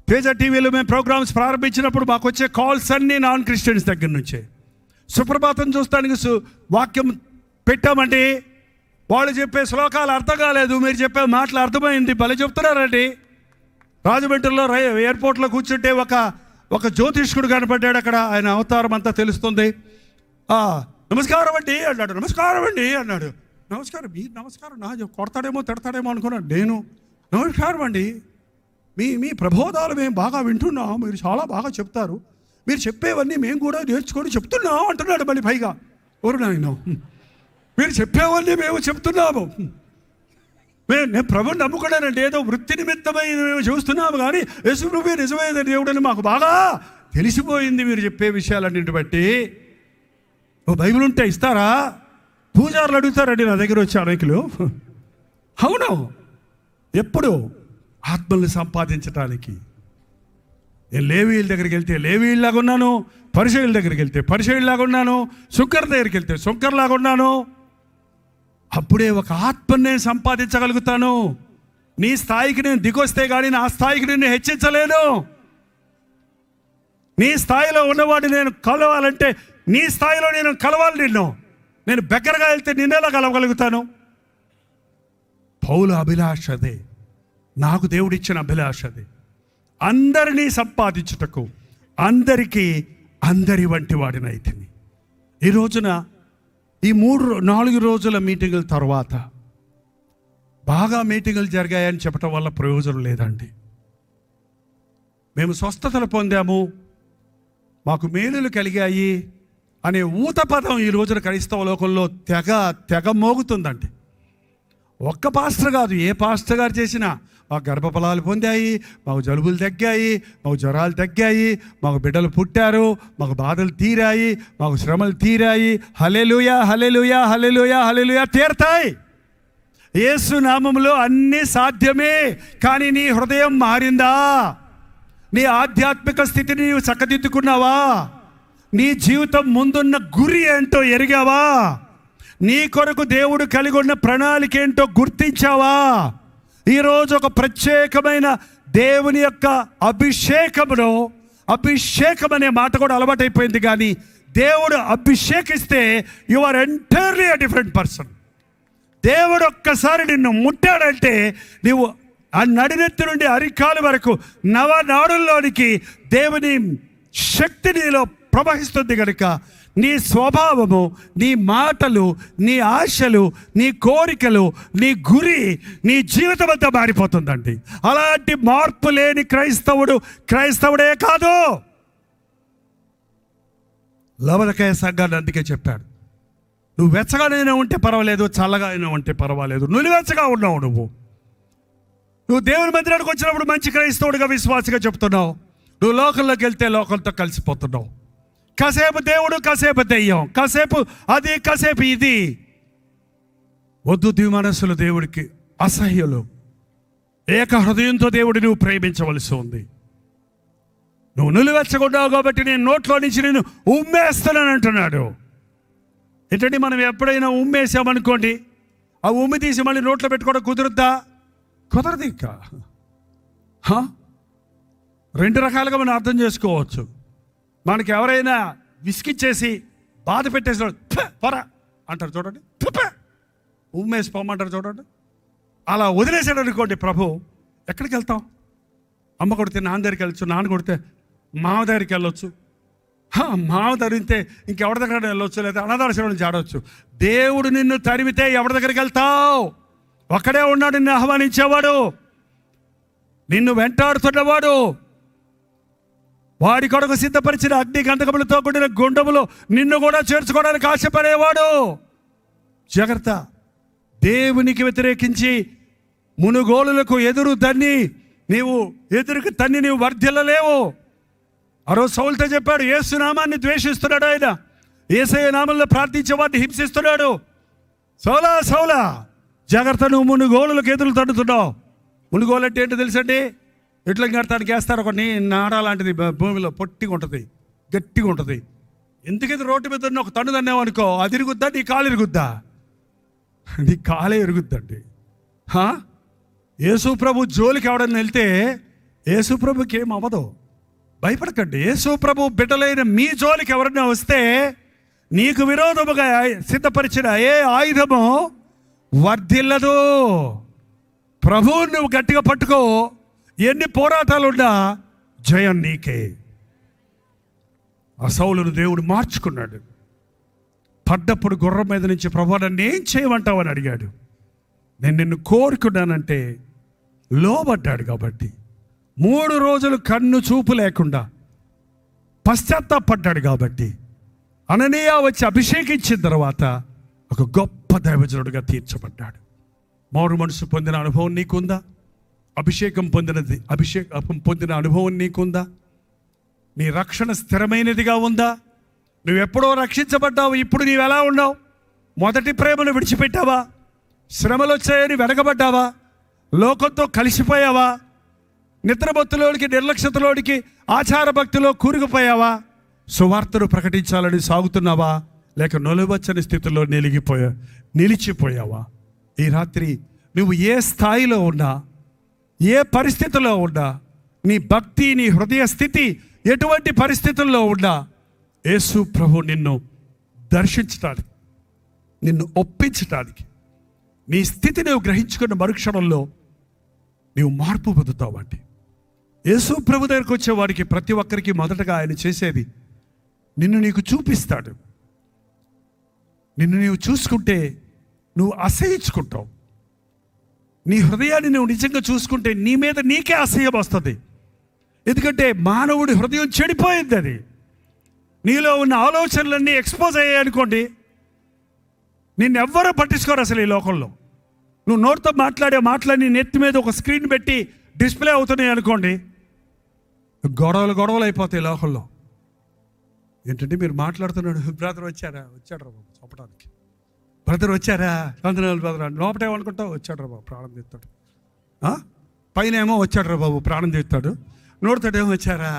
తేజ టీవీలో మేము ప్రోగ్రామ్స్ ప్రారంభించినప్పుడు మాకు వచ్చే కాల్స్ అన్నీ నాన్ క్రిస్టియన్స్ దగ్గర నుంచే. సుప్రభాతం చూస్తానికి వాక్యం పెట్టామండి, వాళ్ళు చెప్పే శ్లోకాలు అర్థం కాలేదు, మీరు చెప్పే మాటలు అర్థమైంది, భలే చెప్తున్నారండి. రాజమండ్రిలో ఎయిర్పోర్ట్లో కూర్చుంటే ఒక జ్యోతిష్కుడు కనపడ్డాడు అక్కడ. ఆయన అవతారం అంతా తెలుస్తుంది. నమస్కారం అండి అన్నాడు. నమస్కారం అండి అన్నాడు. నమస్కారం, మీరు నమస్కారం నా కొడతాడేమో తిడతాడేమో అనుకున్నాను. నేను నమస్కారం అండి, మీ ప్రబోధాలు మేము బాగా వింటున్నాం, మీరు చాలా బాగా చెప్తారు, మీరు చెప్పేవన్నీ మేము కూడా నేర్చుకొని చెప్తున్నాం అంటున్నాడు. మళ్ళీ పైగా ఎవరు నాయన, మీరు చెప్పేవన్నీ మేము చెప్తున్నాము, నేను ప్రభుని నమ్ముకున్నానండి, ఏదో వృత్తి నిమిత్తమై మేము చూస్తున్నాము, కానీ యేసు ప్రభువే నిజమైన దేవుడని మాకు బాగా తెలిసిపోయింది మీరు చెప్పే విషయాలన్నింటి బట్టి. ఓ బైబిల్ ఉంటే ఇస్తారా? పూజారులు అడుగుతారండి నా దగ్గర వచ్చే అనేకులు. అవును, ఎప్పుడు? ఆత్మల్ని సంపాదించటానికి. నేను లేవీయుల దగ్గరికి వెళ్తే లేవీయుల్లాగా ఉన్నాను, పరిచయుల దగ్గరికి వెళ్తే పరిచయుల్లాగా ఉన్నాను, శుంకర్ దగ్గరికి వెళ్తే శుంకర్లాగా ఉన్నాను. అప్పుడే ఒక ఆత్మని నేను సంపాదించగలుగుతాను. నీ స్థాయికి నేను దిగొస్తే కానీ నా స్థాయికి నేను హెచ్చించలేను. నీ స్థాయిలో ఉన్నవాడిని నేను కలవాలంటే నీ స్థాయిలో నేను కలవాలి. నేను బెగ్గరగా వెళ్తే నిన్నెలా కలవగలుగుతాను? పౌలు అభిలాష అదే, నాకు దేవుడిచ్చిన అభిలాష అదే. అందరినీ సంపాదించుటకు, అందరికీ అందరి వంటి వాడినైతిని. ఈ రోజున ఈ 3-4 రోజుల మీటింగుల తర్వాత బాగా మీటింగులు జరిగాయని చెప్పడం వల్ల ప్రయోజనం లేదండి. మేము స్వస్థతలు పొందాము, మాకు మేలులు కలిగాయి అనే ఊత పదం ఈ రోజున క్రైస్తవ లోకంలో తెగ మోగుతుందండి. ఒక్క పాస్టర్ కాదు, ఏ పాస్టర్ గారు చేసినా మాకు గర్భఫలాలు పొందాయి, మాకు జలుబులు తగ్గాయి, మాకు జ్వరాలు తగ్గాయి, మాకు బిడ్డలు పుట్టారు, మాకు బాధలు తీరాయి, మాకు శ్రమలు తీరాయి, హల్లెలూయా హల్లెలూయా హల్లెలూయా హల్లెలూయా తీరతాయి. యేసు నామములో అన్నీ సాధ్యమే. కానీ నీ హృదయం మారిందా? నీ ఆధ్యాత్మిక స్థితిని నీవు చక్కదిద్దుకున్నావా? నీ జీవితం ముందున్న గురి ఏంటో ఎరిగావా? నీ కొరకు దేవుడు కలిగి ఉన్న ప్రణాళిక ఏంటో గుర్తించావా? ఈరోజు ఒక ప్రత్యేకమైన దేవుని యొక్క అభిషేకం అనే మాట కూడా అలవాటైపోయింది. కానీ దేవుడు అభిషేకిస్తే you are entirely a different person. దేవుడు ఒక్కసారి నిన్ను ముట్టాడంటే నీవు ఆ నడినెత్తి నుండి అరికాలు వరకు నవనాడుల్లోనికి దేవుని శక్తి నీలో ప్రవహిస్తుంది కనుక నీ స్వభావము, నీ మాటలు, నీ ఆశలు, నీ కోరికలు, నీ గురి, నీ జీవితం అంతా మారిపోతుందండి. అలాంటి మార్పు లేని క్రైస్తవుడే కాదు. లవదకయ సంఘాన్ని అందుకే చెప్పాడు, నువ్వు వెచ్చగానైనా ఉంటే పర్వాలేదు, చల్లగా అయినా ఉంటే పర్వాలేదు, నులివెచ్చగా ఉన్నావు. నువ్వు దేవుని మందిరానికి వచ్చినప్పుడు మంచి క్రైస్తవుడిగా, విశ్వాసగా చెప్తున్నావు. నువ్వు లోకంలోకి వెళ్తే లోకంతో కలిసిపోతున్నావు. కాసేపు దేవుడు, కాసేపు దెయ్యం, కాసేపు అది, కాసేపు ఇది. వద్దు, ద్విమనస్సులు దేవుడికి అసహ్యులు. ఏక హృదయంతో దేవుడిని నువ్వు ప్రేమించవలసి ఉంది. నువ్వు నులివెచ్చగొన్నావు కాబట్టి నేను నోట్లో నుంచి నేను ఉమ్మేస్తున్నాను అంటున్నాడు. ఏంటంటే మనం ఎప్పుడైనా ఉమ్మేసామనుకోండి, ఆ ఉమ్మి తీసి మళ్ళీ నోట్లో పెట్టుకోవడం కుదురుద్దా? కుదరదు. ఇంకా రెండు రకాలుగా మనం అర్థం చేసుకోవచ్చు. మనకి ఎవరైనా విసిగిచ్చేసి బాధ పెట్టేసిన పొర అంటారు చూడండి, ఉమ్మేసి పోమంటారు చూడండి. అలా వదిలేసాడు అనుకోండి ప్రభు, ఎక్కడికి వెళ్తాం? అమ్మ కొడితే నాన్న దగ్గరికి వెళ్ళొచ్చు, నాన్న కొడితే మామ దగ్గరికి వెళ్ళొచ్చు, మామ తరిమితే ఇంకెవరి దగ్గర వెళ్ళొచ్చు, లేదా అనాథాశ్రమం నుంచి ఆడవచ్చు. దేవుడు నిన్ను తరిమితే ఎవరి దగ్గరికి వెళ్తావు? ఒక్కడే ఉన్నాడు నిన్ను ఆహ్వానించేవాడు, నిన్ను వెంటాడుతున్నవాడు. వాడి కొరకు సిద్ధపరిచిన అగ్ని గంధకములతో కూడిన గుండములో నిన్ను కూడా చేర్చుకోవడానికి ఆశపడేవాడు. జాగ్రత్త. దేవునికి వ్యతిరేకించి మునుగోలులకు ఎదురు తన్ని నీవు వర్ధిల్లలేవు. ఆ రోజు సౌలుతో చెప్పాడు, యేసు నామాన్ని ద్వేషిస్తున్నాడు ఆయన, యేసయ్య నామంలో ప్రార్థించే వారిని హింసిస్తున్నాడు. సౌలా సౌలా జాగ్రత్త, నువ్వు మునుగోలులకు ఎదురు తన్నుతున్నావు. మునుగోలు అంటే ఏంటో తెలుసండి? ఇట్లా కడతానికి వేస్తారు ఒక నాడ లాంటిది, భూమిలో పొట్టిగా ఉంటుంది, గట్టిగా ఉంటుంది. ఎందుకైతే రోడ్డు మీద ఒక తన్ను తన్నావు అనుకో, అది ఇరుగుద్దా? నీ కాలు ఇరుగుద్దా? నీ కాలే ఇరుగుద్దండి. యేసు ప్రభు జోలికి ఎవడన్నా వెళ్తే యేసు ప్రభుకి ఏం అవ్వదు, భయపడకండి. యేసు ప్రభు బిడ్డలైన మీ జోలికి ఎవరన్నా వస్తే నీకు విరోధముగా సిద్ధపరిచిన ఏ ఆయుధము వర్ధిల్లదు. ప్రభువు నువ్వు గట్టిగా పట్టుకో, ఎన్ని పోరాటాలున్నా జయం నీకే. ఆ సౌలును దేవుడు మార్చుకున్నాడు. పడ్డప్పుడు గుర్రం మీద నుంచి ప్రభు నన్ను ఏం చేయమంటావు అని అడిగాడు. నేను నిన్ను కోరుకున్నానంటే లోబడ్డాడు. కాబట్టి 3 రోజులు కన్ను చూపు లేకుండా పశ్చాత్తాపడ్డాడు. కాబట్టి అననీయ వచ్చి అభిషేకించిన తర్వాత ఒక గొప్ప దైవజనుడిగా తీర్చబడ్డాడు. మారు మనసు పొందిన అనుభవం నీకుందా? అభిషేకం పొందిన అనుభవం నీకుందా? నీ రక్షణ స్థిరమైనదిగా ఉందా? నువ్వెప్పుడో రక్షించబడ్డావు, ఇప్పుడు నీవు ఎలా ఉన్నావు? మొదటి ప్రేమను విడిచిపెట్టావా? శ్రమలు వచ్చాయని వెనకబడ్డావా? లోకంతో కలిసిపోయావా? నిద్రభక్తులోనికి, నిర్లక్ష్యతలోనికి, ఆచార భక్తిలో కూరుకుపోయావా? సువార్తను ప్రకటించాలని సాగుతున్నావా? లేక నొలవచ్చని స్థితిలో నిలిచిపోయావా? ఈ రాత్రి నువ్వు ఏ స్థాయిలో ఉన్నా, ఏ పరిస్థితిలో ఉన్నా, నీ భక్తి, నీ హృదయ స్థితి ఎటువంటి పరిస్థితుల్లో ఉన్నా, యేసు ప్రభు నిన్ను దర్శించడానికి, నిన్ను ఒప్పించడానికి, నీ స్థితి నువ్వు గ్రహించుకున్న మరుక్షణంలో నీవు మార్పు పొందుతావు. అంటే యేసు ప్రభు దగ్గరికి వచ్చే వారికి ప్రతి ఒక్కరికి మొదటగా ఆయన చేసేది నిన్ను నీకు చూపిస్తాడు. నిన్ను నీవు చూసుకుంటే నువ్వు అసహించుకుంటావు. నీ హృదయాన్ని నువ్వు నిజంగా చూసుకుంటే నీ మీద నీకే అసహ్యం వస్తుంది. ఎందుకంటే మానవుడి హృదయం చెడిపోయింది. అది నీలో ఉన్న ఆలోచనలన్నీ ఎక్స్పోజ్ అయ్యాయి అనుకోండి, నిన్నెవ్వరూ పట్టించుకోరు అసలు ఈ లోకంలో. నువ్వు నోటితో మాట్లాడి నెత్తి మీద ఒక స్క్రీన్ పెట్టి డిస్ప్లే అవుతున్నాయి అనుకోండి, గొడవలు అయిపోతాయి లోకంలో. ఏంటంటే మీరు మాట్లాడుతున్నాడు, బ్రదర్ వచ్చాడు రా బాబు చెప్పడానికి, బ్రదర్ వచ్చారా, వందనాలు బ్రదర్, లోపటేమనుకుంటావు, వచ్చాడు రా బాబు ప్రాణం తీస్తాడు, పైన ఏమో వచ్చాడు రా బాబు ప్రాణం తీస్తాడు, నోడుతాడేమో వచ్చారా.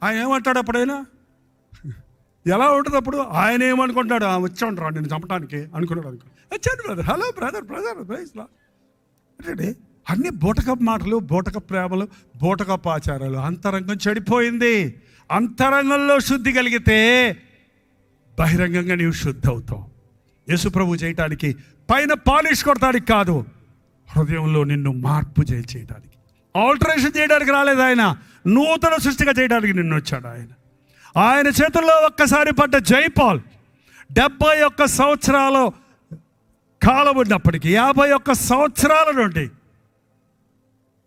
ఆయన ఏమంటాడు అప్పుడైనా? ఎలా ఉంటుంది అప్పుడు? ఆయన ఏమనుకుంటాడు? వచ్చాడు రా నేను చంపడానికి అనుకున్నాడు వచ్చాడు బ్రదర్, హలో బ్రదర్ ప్రైజ్లా. అంటే అన్ని బూటకపు మాటలు, బూటకపు ప్రేమలు, బూటకపు ఆచారాలు. అంతరంగం చెడిపోయింది. అంతరంగంలో శుద్ధి కలిగితే బహిరంగంగా నీవు శుద్ధి అవుతావు. యేసుప్రభు చేయటానికి పైన పాలిష్ కొడతానికి కాదు, హృదయంలో నిన్ను మార్పు చేయడానికి, ఆల్టరేషన్ చేయడానికి రాలేదు ఆయన, నూతన సృష్టిగా చేయడానికి నిన్ను వచ్చాడు ఆయన. ఆయన చేతుల్లో ఒక్కసారి పడ్డ జైపాల్ 71 సంవత్సరాల కాలం ఉన్నప్పటికీ 51 సంవత్సరాల నుండి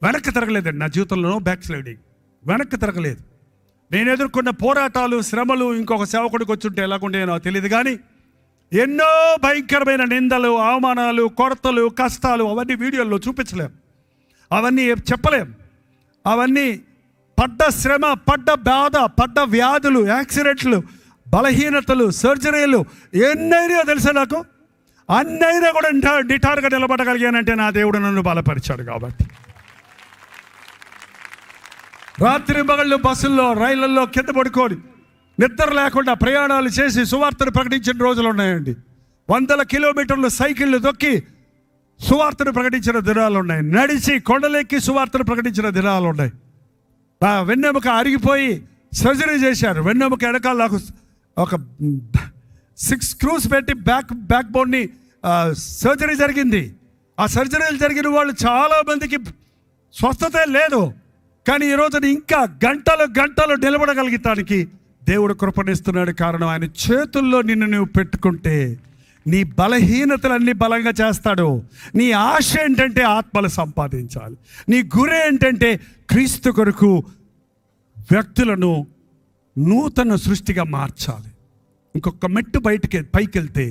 వెనక్కి తిరగలేదండి. నా జీవితంలో బ్యాక్ స్లైడింగ్, వెనక్కి తిరగలేదు. నేను ఎదుర్కొన్న పోరాటాలు, శ్రమలు ఇంకొక సేవకుడికి వచ్చుంటే ఎలాగుంటే నాకు తెలియదు, కానీ ఎన్నో భయంకరమైన నిందలు, అవమానాలు, కొరతలు, కష్టాలు అవన్నీ వీడియోల్లో చూపించలేం, అవన్నీ చెప్పలేం. అవన్నీ పడ్డ శ్రమ, పడ్డ బాధ, పడ్డ వ్యాధులు, యాక్సిడెంట్లు, బలహీనతలు, సర్జరీలు ఎన్నైనా తెలుసా నాకు. అన్నైనా కూడా డిటార్గా నిలబడగలిగానంటే నా దేవుడు నన్ను బలపరిచాడు కాబట్టి. రాత్రి పగళ్ళు బస్సుల్లో, రైళ్లలో కింద పడుకొని నిద్ర లేకుండా ప్రయాణాలు చేసి సువార్తను ప్రకటించిన రోజులు ఉన్నాయండి. 100 కిలోమీటర్లు సైకిళ్ళు తొక్కి సువార్తను ప్రకటించిన దినాలు ఉన్నాయి. నడిచి కొండలెక్కి సువార్తను ప్రకటించిన దినాలు ఉన్నాయి. వెన్నెముక అరిగిపోయి సర్జరీ చేశారు. వెన్నెముక వెనకాల నాకు ఒక 6 స్క్రూస్ పెట్టి బ్యాక్ బోన్ని సర్జరీ జరిగింది. ఆ సర్జరీలు జరిగిన వాళ్ళు చాలామందికి స్వస్థత లేదు. కానీ ఈరోజు ఇంకా గంటలు నిలబడగలిగటానికి దేవుడు కృపణిస్తున్నాడు. కారణం ఆయన చేతుల్లో నిన్ను నువ్వు పెట్టుకుంటే నీ బలహీనతలన్నీ బలంగా చేస్తాడు. నీ ఆశ ఏంటంటే ఆత్మలు సంపాదించాలి. నీ గురి ఏంటంటే క్రీస్తు కొరకు వ్యక్తులను నూతన సృష్టిగా మార్చాలి. ఇంకొక మెట్టు పైకి వెళ్తే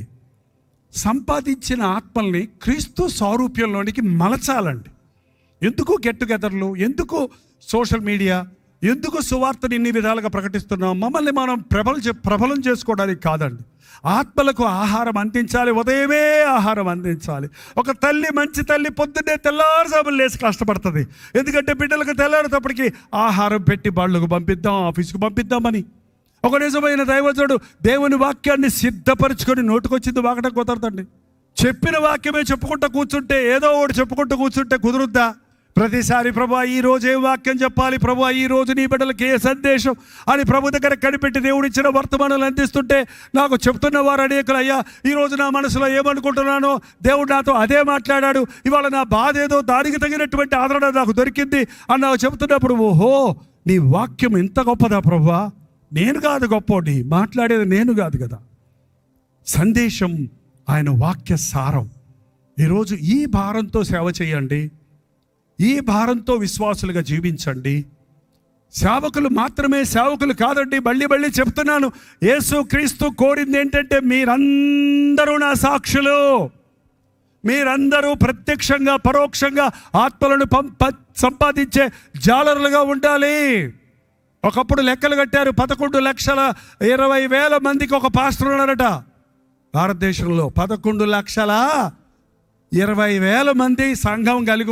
సంపాదించిన ఆత్మల్ని క్రీస్తు స్వరూప్యంలోనికి మలచాలండి. ఎందుకు గెట్ టుగెదర్లు, ఎందుకు సోషల్ మీడియా, ఎందుకు సువార్తను ఇన్ని విధాలుగా ప్రకటిస్తున్నాం? మమ్మల్ని మనం ప్రబలం చేసుకోవడానికి కాదండి. ఆత్మలకు ఆహారం అందించాలి. ఉదయమే ఆహారం అందించాలి. ఒక తల్లి, మంచి తల్లి పొద్దున్నే తెల్లారుజాములు లేసి కష్టపడుతుంది. ఎందుకంటే బిడ్డలకు తెల్లారేటప్పటికి ఆహారం పెట్టి బళ్ళకు పంపిద్దాం, ఆఫీస్కి పంపిద్దామని. ఒక నిజమైన దైవజనుడు దేవుని వాక్యాన్ని సిద్ధపరచుకొని నోటుకొచ్చింది వాకటం కుదరదండి. చెప్పిన వాక్యమే చెప్పుకుంటూ కూర్చుంటే, ఏదో ఒకటి చెప్పుకుంటూ కూర్చుంటే కుదురుద్దా? ప్రతిసారి ప్రభా ఈ రోజు ఏం వాక్యం చెప్పాలి, ప్రభా ఈ రోజు నీ బిడ్డలకి ఏ సందేశం అని ప్రభు దగ్గర కనిపెట్టి దేవుడిచ్చిన వర్తమానాలు అందిస్తుంటే నాకు చెప్తున్న వారు అనేకులు, అయ్యా ఈరోజు నా మనసులో ఏమనుకుంటున్నానో దేవుడు నాతో అదే మాట్లాడాడు, ఇవాళ నా బాధ ఏదో దానికి తగినటువంటి ఆదరణ నాకు దొరికింది అని నాకు చెప్తున్నప్పుడు, ఓహో నీ వాక్యం ఇంత గొప్పదా ప్రభువా? నేను కాదు గొప్పోడి, మాట్లాడేది నేను కాదు కదా. సందేశం ఆయన వాక్య సారం. ఈరోజు ఈ భారంతో సేవ చేయండి, ఈ భారంతో విశ్వాసులుగా జీవించండి. సేవకులు మాత్రమే సేవకులు కాదండి. మళ్ళీ చెప్తున్నాను, యేసు క్రీస్తు కోరింది ఏంటంటే మీరందరూ నా సాక్షులు, మీరందరూ ప్రత్యక్షంగా పరోక్షంగా ఆత్మలను సంపాదించే జాలరులుగా ఉండాలి. ఒకప్పుడు లెక్కలు కట్టారు, 11,20,000 మందికి ఒక పాస్టర్ ఉన్నారట భారతదేశంలో. 11,20,000 మంది సంఘం కలిగి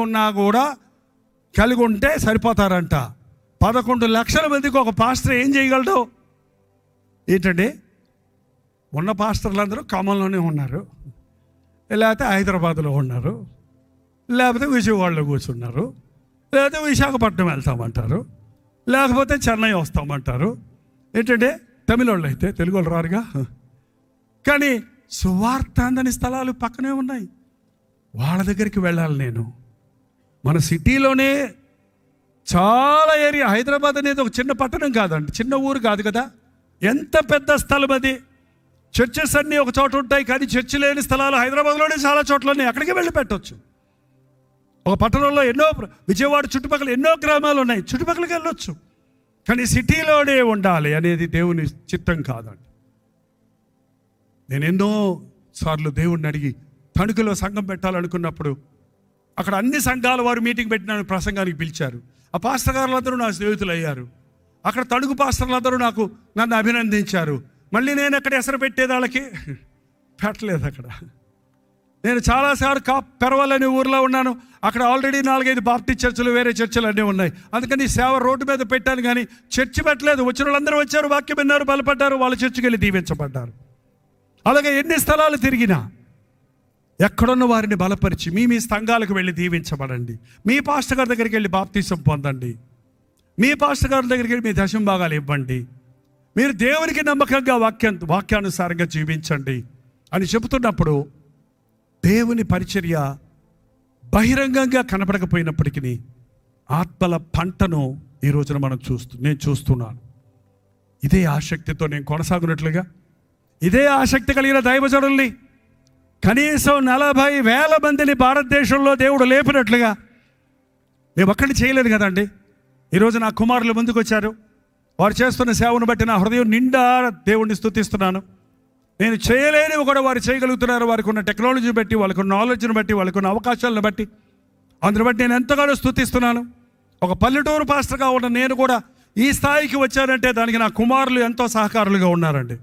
ఉంటే సరిపోతారంట. 11 లక్షల మందికి ఒక పాస్టర్ ఏం చేయగలడు? ఏంటండి, ఉన్న పాస్టర్లందరూ ఖమ్మంలోనే ఉన్నారు, లేకపోతే హైదరాబాద్లో ఉన్నారు, లేకపోతే విజయవాడలో కూర్చున్నారు, లేకపోతే విశాఖపట్నం వెళ్తామంటారు, లేకపోతే చెన్నై వస్తామంటారు. ఏంటంటే తమిళోళ్ళు అయితే తెలుగు వాళ్ళు రారుగా. కానీ సువార్త అందని స్థలాలు పక్కనే ఉన్నాయి, వాళ్ళ దగ్గరికి వెళ్ళాలి నేను. మన సిటీలోనే చాలా ఏరియా, హైదరాబాద్ అనేది ఒక చిన్న పట్టణం కాదండి, చిన్న ఊరు కాదు కదా. ఎంత పెద్ద స్థలం అది. చర్చెస్ అన్నీ ఒక చోట ఉంటాయి, కానీ చర్చి లేని స్థలాలు హైదరాబాద్లోనే చాలా చోట్ల ఉన్నాయి. అక్కడికి వెళ్ళి పెట్టవచ్చు. ఒక పట్టణంలో ఎన్నో, విజయవాడ చుట్టుపక్కల ఎన్నో గ్రామాలు ఉన్నాయి, చుట్టుపక్కలకి వెళ్ళొచ్చు. కానీ సిటీలోనే ఉండాలి అనేది దేవుని చిత్తం కాదండి. నేను ఎన్నో సార్లు దేవుడిని అడిగి తణుకులో సంఘం పెట్టాలనుకున్నప్పుడు అక్కడ అన్ని సంఘాల వారు మీటింగ్ పెట్టిన ప్రసంగానికి పిలిచారు. ఆ పాస్టర్ గారులందరూ నా స్నేహితులు అయ్యారు. అక్కడ తణుకు పాస్టర్లందరూ నన్ను అభినందించారు. మళ్ళీ నేను అక్కడ ఎసరు పెట్టేది వాళ్ళకి పెట్టలేదు. అక్కడ నేను చాలాసార్లు పెరవాలని ఊర్లో ఉన్నాను. అక్కడ ఆల్రెడీ 4-5 బాప్టిస్ట్ చర్చలు, వేరే చర్చలు అన్నీ ఉన్నాయి. అందుకని సేవ రోడ్డు మీద పెట్టాను, కానీ చర్చి పెట్టలేదు. వచ్చిన వాళ్ళందరూ వచ్చారు, వాక్యం విన్నారు, బలపడ్డారు, వాళ్ళ చర్చికి వెళ్ళి దీవించబడ్డారు. అలాగే ఎన్ని స్థలాలు తిరిగినా ఎక్కడున్న వారిని బలపరిచి మీ సంఘాలకు వెళ్ళి దీవించబడండి. మీ పాస్టర్ గారి దగ్గరికి వెళ్ళి బాప్తీసం పొందండి. మీ పాస్టర్ గారి దగ్గరికి వెళ్ళి మీ దశమ భాగాలు ఇవ్వండి. మీరు దేవునికి నమ్మకంగా వాక్యానుసారంగా జీవించండి అని చెబుతున్నప్పుడు దేవుని పరిచర్య బహిరంగంగా కనపడకపోయినప్పటికీ ఆత్మల పంటను ఈ రోజున నేను చూస్తున్నాను. ఇదే ఆసక్తితో నేను కొనసాగునట్లుగా, ఇదే ఆసక్తి కలిగిన దైవజనుల్ని కనీసం 40,000 మందిని భారతదేశంలో దేవుడు లేపినట్లుగా మేము ఒక్కడిని చేయలేదు కదండి. ఈరోజు నా కుమారులు ముందుకు వచ్చారు. వారు చేస్తున్న సేవను బట్టి నా హృదయం నిండా దేవుణ్ణి స్తుతిస్తున్నాను. నేను చేయలేనివి కూడా వారు చేయగలుగుతున్నారు. వారికి ఉన్న టెక్నాలజీ బట్టి, వాళ్ళకు ఉన్న నాలెడ్జ్ని బట్టి, వాళ్ళకు ఉన్న అవకాశాలను బట్టి, అందుని బట్టి నేను ఎంతగానో స్తుతిస్తున్నాను. ఒక పల్లెటూరు పాస్టర్గా ఉన్న నేను కూడా ఈ స్థాయికి వచ్చానంటే దానికి నా కుమారులు ఎంతో సహకారులుగా ఉన్నారండి.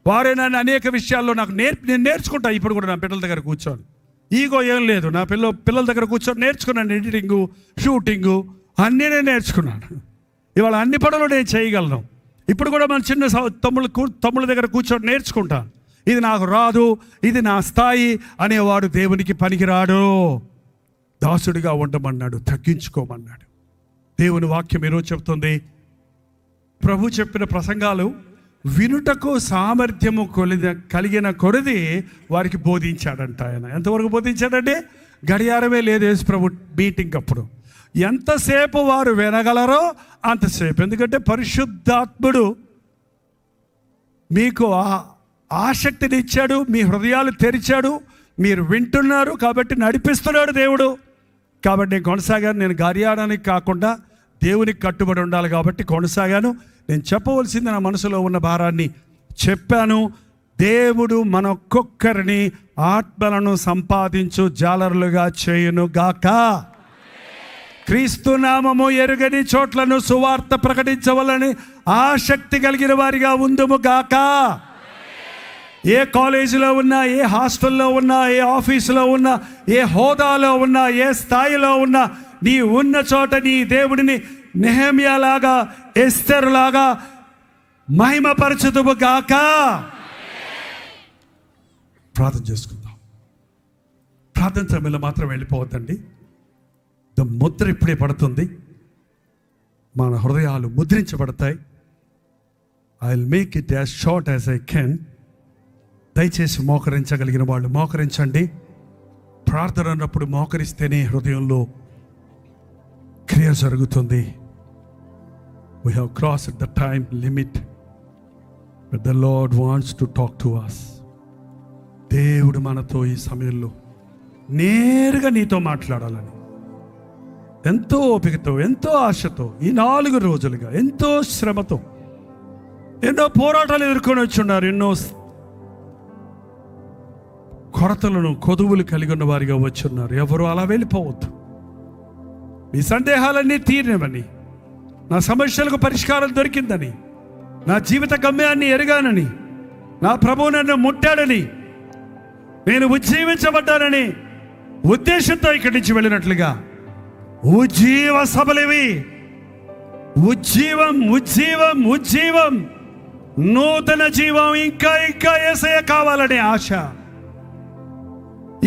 వారే నన్ను అనేక విషయాల్లో నేను నేర్చుకుంటా. ఇప్పుడు కూడా నా పిల్లల దగ్గర కూర్చొని ఈగో ఏం లేదు. నా పిల్లల దగ్గర కూర్చొని నేర్చుకున్నాను. ఎడిటింగు, షూటింగు అన్నీ నేను నేర్చుకున్నాను. ఇవాళ అన్ని పనులు నేను చేయగలను. ఇప్పుడు కూడా మన చిన్న తమ్ముళ్ళ దగ్గర కూర్చొని నేర్చుకుంటాను. ఇది నాకు రాదు, ఇది నా స్థాయి అనేవాడు దేవునికి పనికిరాడు. దాసుడిగా ఉండమన్నాడు, తగ్గించుకోమన్నాడు. దేవుని వాక్యం ఈరోజు చెప్తుంది, ప్రభు చెప్పిన ప్రసంగాలు వినుటకు సామర్థ్యము కలిగిన కొరది వారికి బోధించాడంట. ఆయన ఎంతవరకు బోధించాడంటే గడియారమే లేదు యేసు ప్రభు మీటింగ్ అప్పుడు. ఎంతసేపు వారు వినగలరో అంతసేపు. ఎందుకంటే పరిశుద్ధాత్ముడు మీకు ఆసక్తిని ఇచ్చాడు, మీ హృదయాలు తెరిచాడు, మీరు వింటున్నారు కాబట్టి నడిపిస్తున్నాడు దేవుడు. కాబట్టి నేను కొనసాగాను. నేను గడియారానికి కాకుండా దేవునికి కట్టుబడి ఉండాలి కాబట్టి కొనసాగాను. నేను చెప్పవలసింది నా మనసులో ఉన్న భారాన్ని చెప్పాను. దేవుడు మనొక్కొక్కరిని ఆత్మలను సంపాదించు జాలరులుగా చేయును గాక. క్రీస్తు నామము ఎరుగని చోట్లను సువార్త ప్రకటించవలని ఆసక్తి కలిగిన వారిగా ఉందుము గాక. ఏ కాలేజీలో ఉన్నా, ఏ హాస్టల్లో ఉన్నా, ఏ ఆఫీసులో ఉన్నా, ఏ హోదాలో ఉన్నా, ఏ స్థాయిలో ఉన్నా, నీ ఉన్న చోట నీ దేవుడిని నెహెమ్యాలాగా, ఎస్తేరులాగా మహిమపరచుదువు గాక. ప్రార్థన చేసుకుందాం. ప్రార్థన సమయంలో మాత్రం వెళ్ళిపోవద్దండి. ముద్ర ఇప్పుడే పడుతుంది. మన హృదయాలు ముద్రించబడతాయి. I will make it as short as I can. దయచేసి మోకరించగలిగిన వాళ్ళు మోకరించండి. ప్రార్థన అన్నప్పుడు మోకరిస్తేనే హృదయంలో క్రియ జరుగుతుంది. We have crossed the time limit, but the Lord wants to talk to us. దేవుడు మనతో ఈ సమయంలో నేరుగా నీతో మాట్లాడాలని ఎంతో ఓపికతో, ఎంతో ఆశతో, ఈ 4 రోజులుగా ఎంతో శ్రమతో ఎన్నో పోరాటాలు ఎదుర్కొని వచ్చున్నారు. ఎన్నో కొరతలను, కొదువులు కలిగి ఉన్న వారిగా వచ్చున్నారు. ఎవరు అలా వెళ్ళిపోవద్దు. మీ సందేహాలన్నీ తీరినవని, నా సమస్యలకు పరిష్కారం దొరికిందని, నా జీవిత గమ్యాన్ని ఎరగానని, నా ప్రభువు నన్ను ముట్టాడని, నేను ఉజ్జీవించబడ్డానని ఉద్దేశంతో ఇక్కడి నుంచి వెళ్ళినట్లుగా ఉజ్జీవ సభలివి. ఉజ్జీవం, ఉజ్జీవం, ఉజ్జీవం, నూతన జీవం, ఇంకా ఇంకా యేసయ్య కావాలనే ఆశ,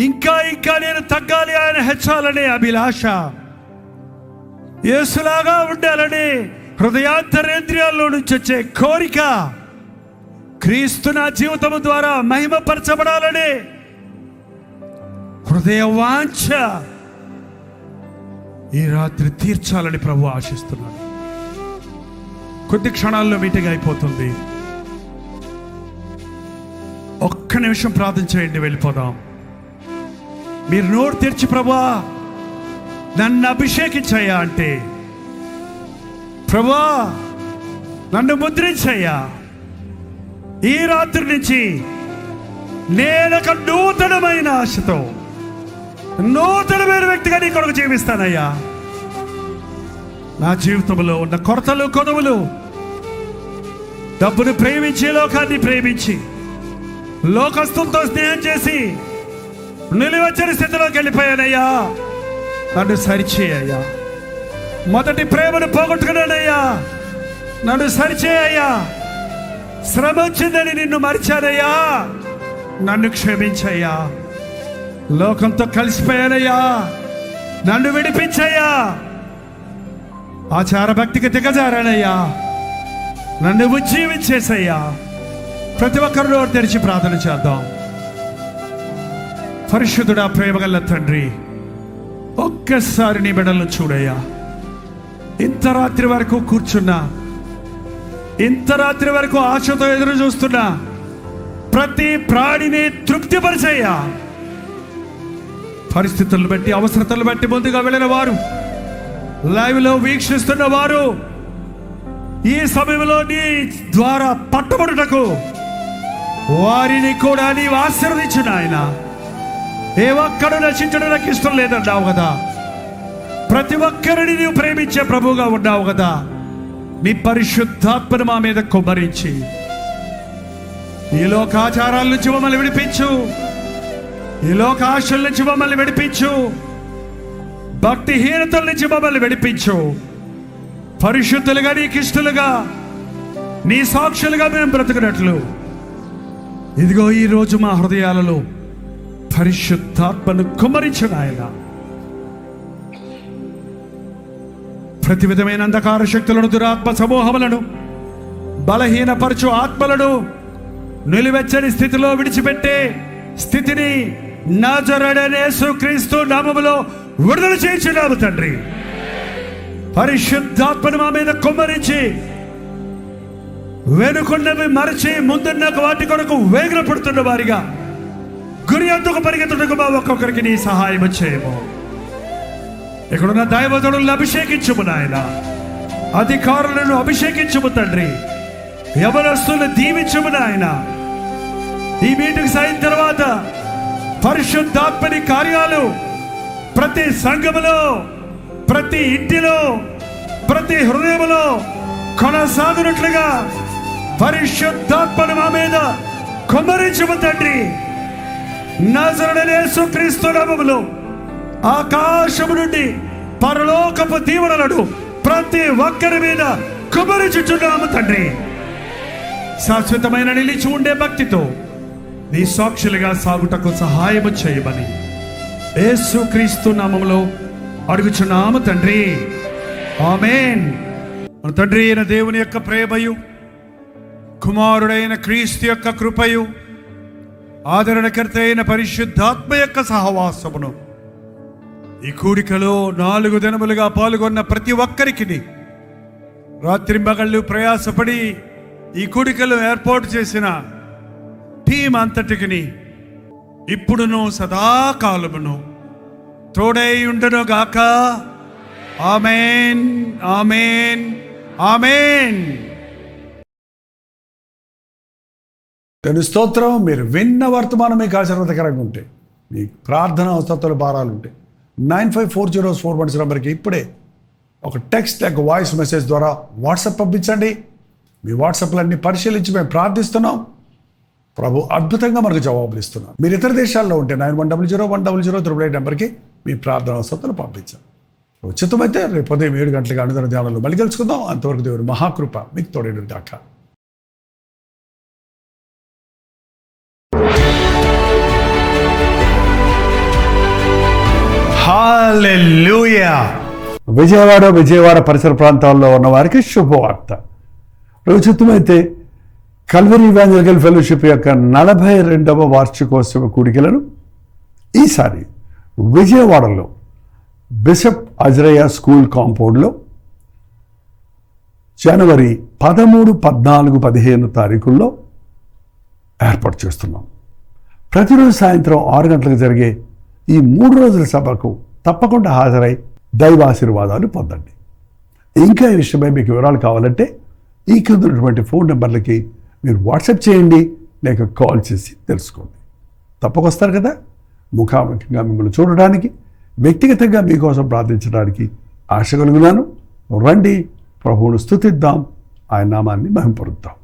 ఇంకా ఇంకా నేను తగ్గాలి, ఆయన హెచ్చాలనే అభిలాష, యేసులాగా ఉండాలని హృదయాంతరేంద్రియాల్లో నుంచి వచ్చే కోరిక, క్రీస్తు నా జీవితము ద్వారా మహిమపరచబడాలని హృదయ వాంఛ ఈ రాత్రి తీర్చాలని ప్రభు ఆశిస్తున్నాడు. కొద్ది క్షణాల్లో మీటింగ్ అయిపోతుంది. ఒక్క నిమిషం ప్రార్థన చేయండి, వెళ్ళిపోదాం. మీరు నోరు తెరిచి ప్రభువా నన్ను అభిషేకించయ్యా అంటే, ప్రభువా నన్ను ముద్రించయ్యా, ఈ రాత్రి నుంచి నేనొక నూతనమైన ఆశతో నూతనమైన వ్యక్తిగా నీ కొరకు జీవిస్తానయ్యా. నా జీవితంలో ఉన్న కొరతలు, కొదవులు, డబ్బును ప్రేమించి, లోకాన్ని ప్రేమించి, లోకస్తులతో స్నేహం చేసి నిలువెచ్చని స్థితిలోకి వెళ్ళిపోయానయ్యా. నన్ను సరిచేయ్యా. మొదటి ప్రేమను పోగొట్టుకున్నానయ్యా. నన్ను సరిచేయ్యా. శ్రమ వచ్చిందని నిన్ను మరిచానయ్యా. నన్ను క్షమించయ్యా. లోకంతో కలిసిపోయానయ్యా. నన్ను విడిపించయ్యా. ఆచార భక్తికి దిగజారానయ్యా. నన్ను ఉజ్జీవించేసయ్యా. ప్రతి ఒక్కరు నోరు తెరిచి ప్రార్థన చేద్దాం. పరిశుద్ధుడా, ప్రేమగల తండ్రి, ఒక్కసారి నీ బిడ్డలను చూడయ్యా. ఇంత రాత్రి వరకు కూర్చున్నా, ఇంత రాత్రి వరకు ఆశతో ఎదురు చూస్తున్నా ప్రతి ప్రాణిని తృప్తిపరిచయ్యా. పరిస్థితులను బట్టి, అవసరతలను బట్టి ముందుగా వెళ్ళిన వారు, లైవ్లో వీక్షిస్తున్న వారు, ఈ సమయంలో నీ ద్వారా పట్టబడుటకు వారిని కూడా నీవు ఆశీర్వదించు నాయన. ఏ ఒక్కడు నశించడం నాకు ఇష్టం లేదన్నావు కదా. ప్రతి ఒక్కరిని నీవు ప్రేమించే ప్రభువుగా ఉన్నావు కదా. నీ పరిశుద్ధాత్మను మా మీద కుమ్మరించి ఈ లోకాచారాల నుంచి మమ్మల్ని విడిపించు, ఈ లోక ఆశల నుంచి మమ్మల్ని విడిపించు, భక్తిహీనతల నుంచి మమ్మల్ని విడిపించు. పరిశుద్ధులుగా, నీకు ఇష్టలుగా, నీ సాక్షులుగా మేము బ్రతుకున్నట్లు ఇదిగో ఈరోజు మా హృదయాలలో పరిశుద్ధాత్మను కుమ్మరించు నాయన. ప్రతి విధమైన అంధకార శక్తులను, దురాత్మ సమూహములను, బలహీనపరచు ఆత్మలను నిలువెచ్చని స్థితిలో విడిచిపెట్టే స్థితిని నజరేయుడైన యేసుక్రీస్తు నామములో విడుదల చేయించున్నాము తండ్రి. పరిశుద్ధాత్మను మా మీద కుమ్మరించి వెనుకున్నవి మరచి ముందున్న వాటి కొరకు వేగులు పడుతున్న వారిగా గురి అందుకు పరిగెత్తుటకు మా ఒక్కొక్కరికి నీ సహాయం చేయము. ఇక్కడున్న దైవజనులను అభిషేకించుము నాయన. అధికారులను అభిషేకించుము తండ్రి. యవనస్తులను దీవించుము నాయన. ఈ మీటింగ్ అయిన తర్వాత పరిశుద్ధాత్మని కార్యాలు ప్రతి సంఘములో, ప్రతి ఇంటిలో, ప్రతి హృదయములో కొనసాగునట్లుగా పరిశుద్ధాత్మను మా మీద కుమ్మరించుము తండ్రి. నజరేయుడైన యేసుక్రీస్తు నామములో ఆకాశము నుండి పరలోకపు దీవెనలను ప్రతి ఒక్కరి మీద కుమ్మరించుచున్నాము తండ్రి. శాశ్వతమైన నిలిచి ఉండే భక్తితో నీ సాక్షులుగా సాగుటకు సహాయము చేయమని యేసుక్రీస్తు నామములో అడుగుచున్నాము తండ్రి. ఆమేన్. మన తండ్రి అయిన దేవుని యొక్క ప్రేమయు, కుమారుడైన క్రీస్తు యొక్క కృపయు, ఆదరణకర్త అయిన పరిశుద్ధాత్మ యొక్క సహవాసమును ఈ కూడికలో 4 దినములుగా పాల్గొన్న ప్రతి ఒక్కరికి, రాత్రింబగళ్ళు ప్రయాసపడి ఈ కూడికలో ఏర్పాటు చేసిన టీం అంతటికి ఇప్పుడును సదాకాలమును తోడై ఉండును గాక. ఆమేన్, ఆమేన్, ఆమేన్.
దాని స్తోత్రం. మీరు విన్న వర్తమానం మీకు ఆశీర్వాదకరంగా ఉంటే, మీ ప్రార్థన అవసరాలు భారాలు ఉంటే 954041 నెంబర్కి ఇప్పుడే ఒక టెక్స్ట్ లేక వాయిస్ మెసేజ్ ద్వారా వాట్సాప్ పంపించండి. మీ వాట్సాప్లన్నీ పరిశీలించి మేము ప్రార్థిస్తున్నాం. ప్రభు అద్భుతంగా మనకు జవాబులు ఇస్తున్నాం. మీరు ఇతర దేశాల్లో ఉంటే 91001008 నెంబర్కి మీ ప్రార్థన అవసరాలు పంపించాం. ఉచితమైతే రేపు ఉదయం 7 గంటలకు అనుదిన ధ్యానంలో మళ్ళీ కలుసుకుందాం. అంతవరకు దేవుని మహాకృప మీకు తోడేడు దాకా. హల్లెలూయా. విజయవాడ పరిసర ప్రాంతాల్లో ఉన్న వారికి శుభవార్త. ఉచితమైతే కల్వరీ ఇవాంజలికల్ ఫెలోషిప్ యొక్క 42వ వార్షికోత్సవ కూడికలను ఈసారి విజయవాడలో బిషప్ అజ్రయ్య స్కూల్ కాంపౌండ్లో జనవరి 13, 14, 15 తారీఖుల్లో ఏర్పాటు చేస్తున్నాం. ప్రతిరోజు సాయంత్రం 6 గంటలకు జరిగే ఈ 3 రోజుల సభకు తప్పకుండా హాజరై దైవాశీర్వాదాలు పొందండి. ఇంకా ఈ విషయమై మీకు వివరాలు కావాలంటే ఈ కింద ఉన్నటువంటి ఫోన్ నెంబర్లకి మీరు వాట్సాప్ చేయండి, లేక కాల్ చేసి తెలుసుకోండి. తప్పకొస్తారు కదా. ముఖాముఖిగా మిమ్మల్ని చూడడానికి, వ్యక్తిగతంగా మీకోసం ప్రార్థించడానికి ఆశ కలుగున్నాను. రండి, ప్రభువును స్తుతిద్దాం, ఆయన నామాన్ని మహింపరుద్దాం.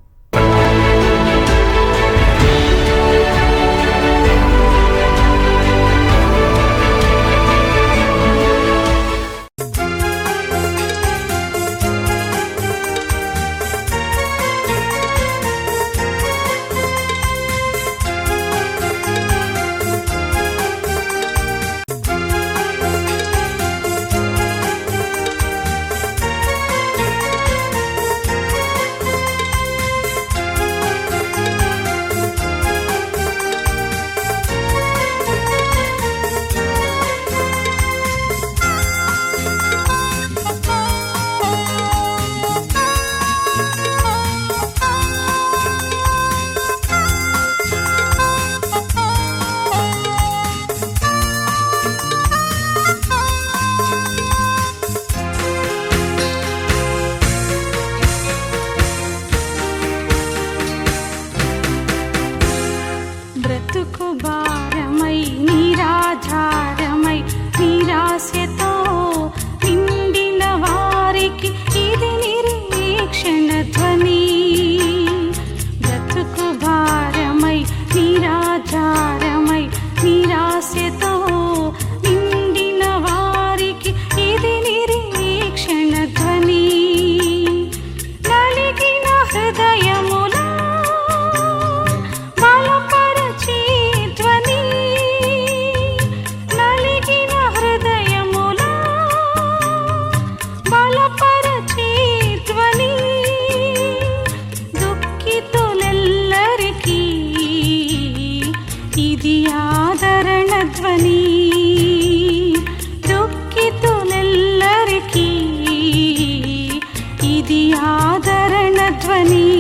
ధ్వని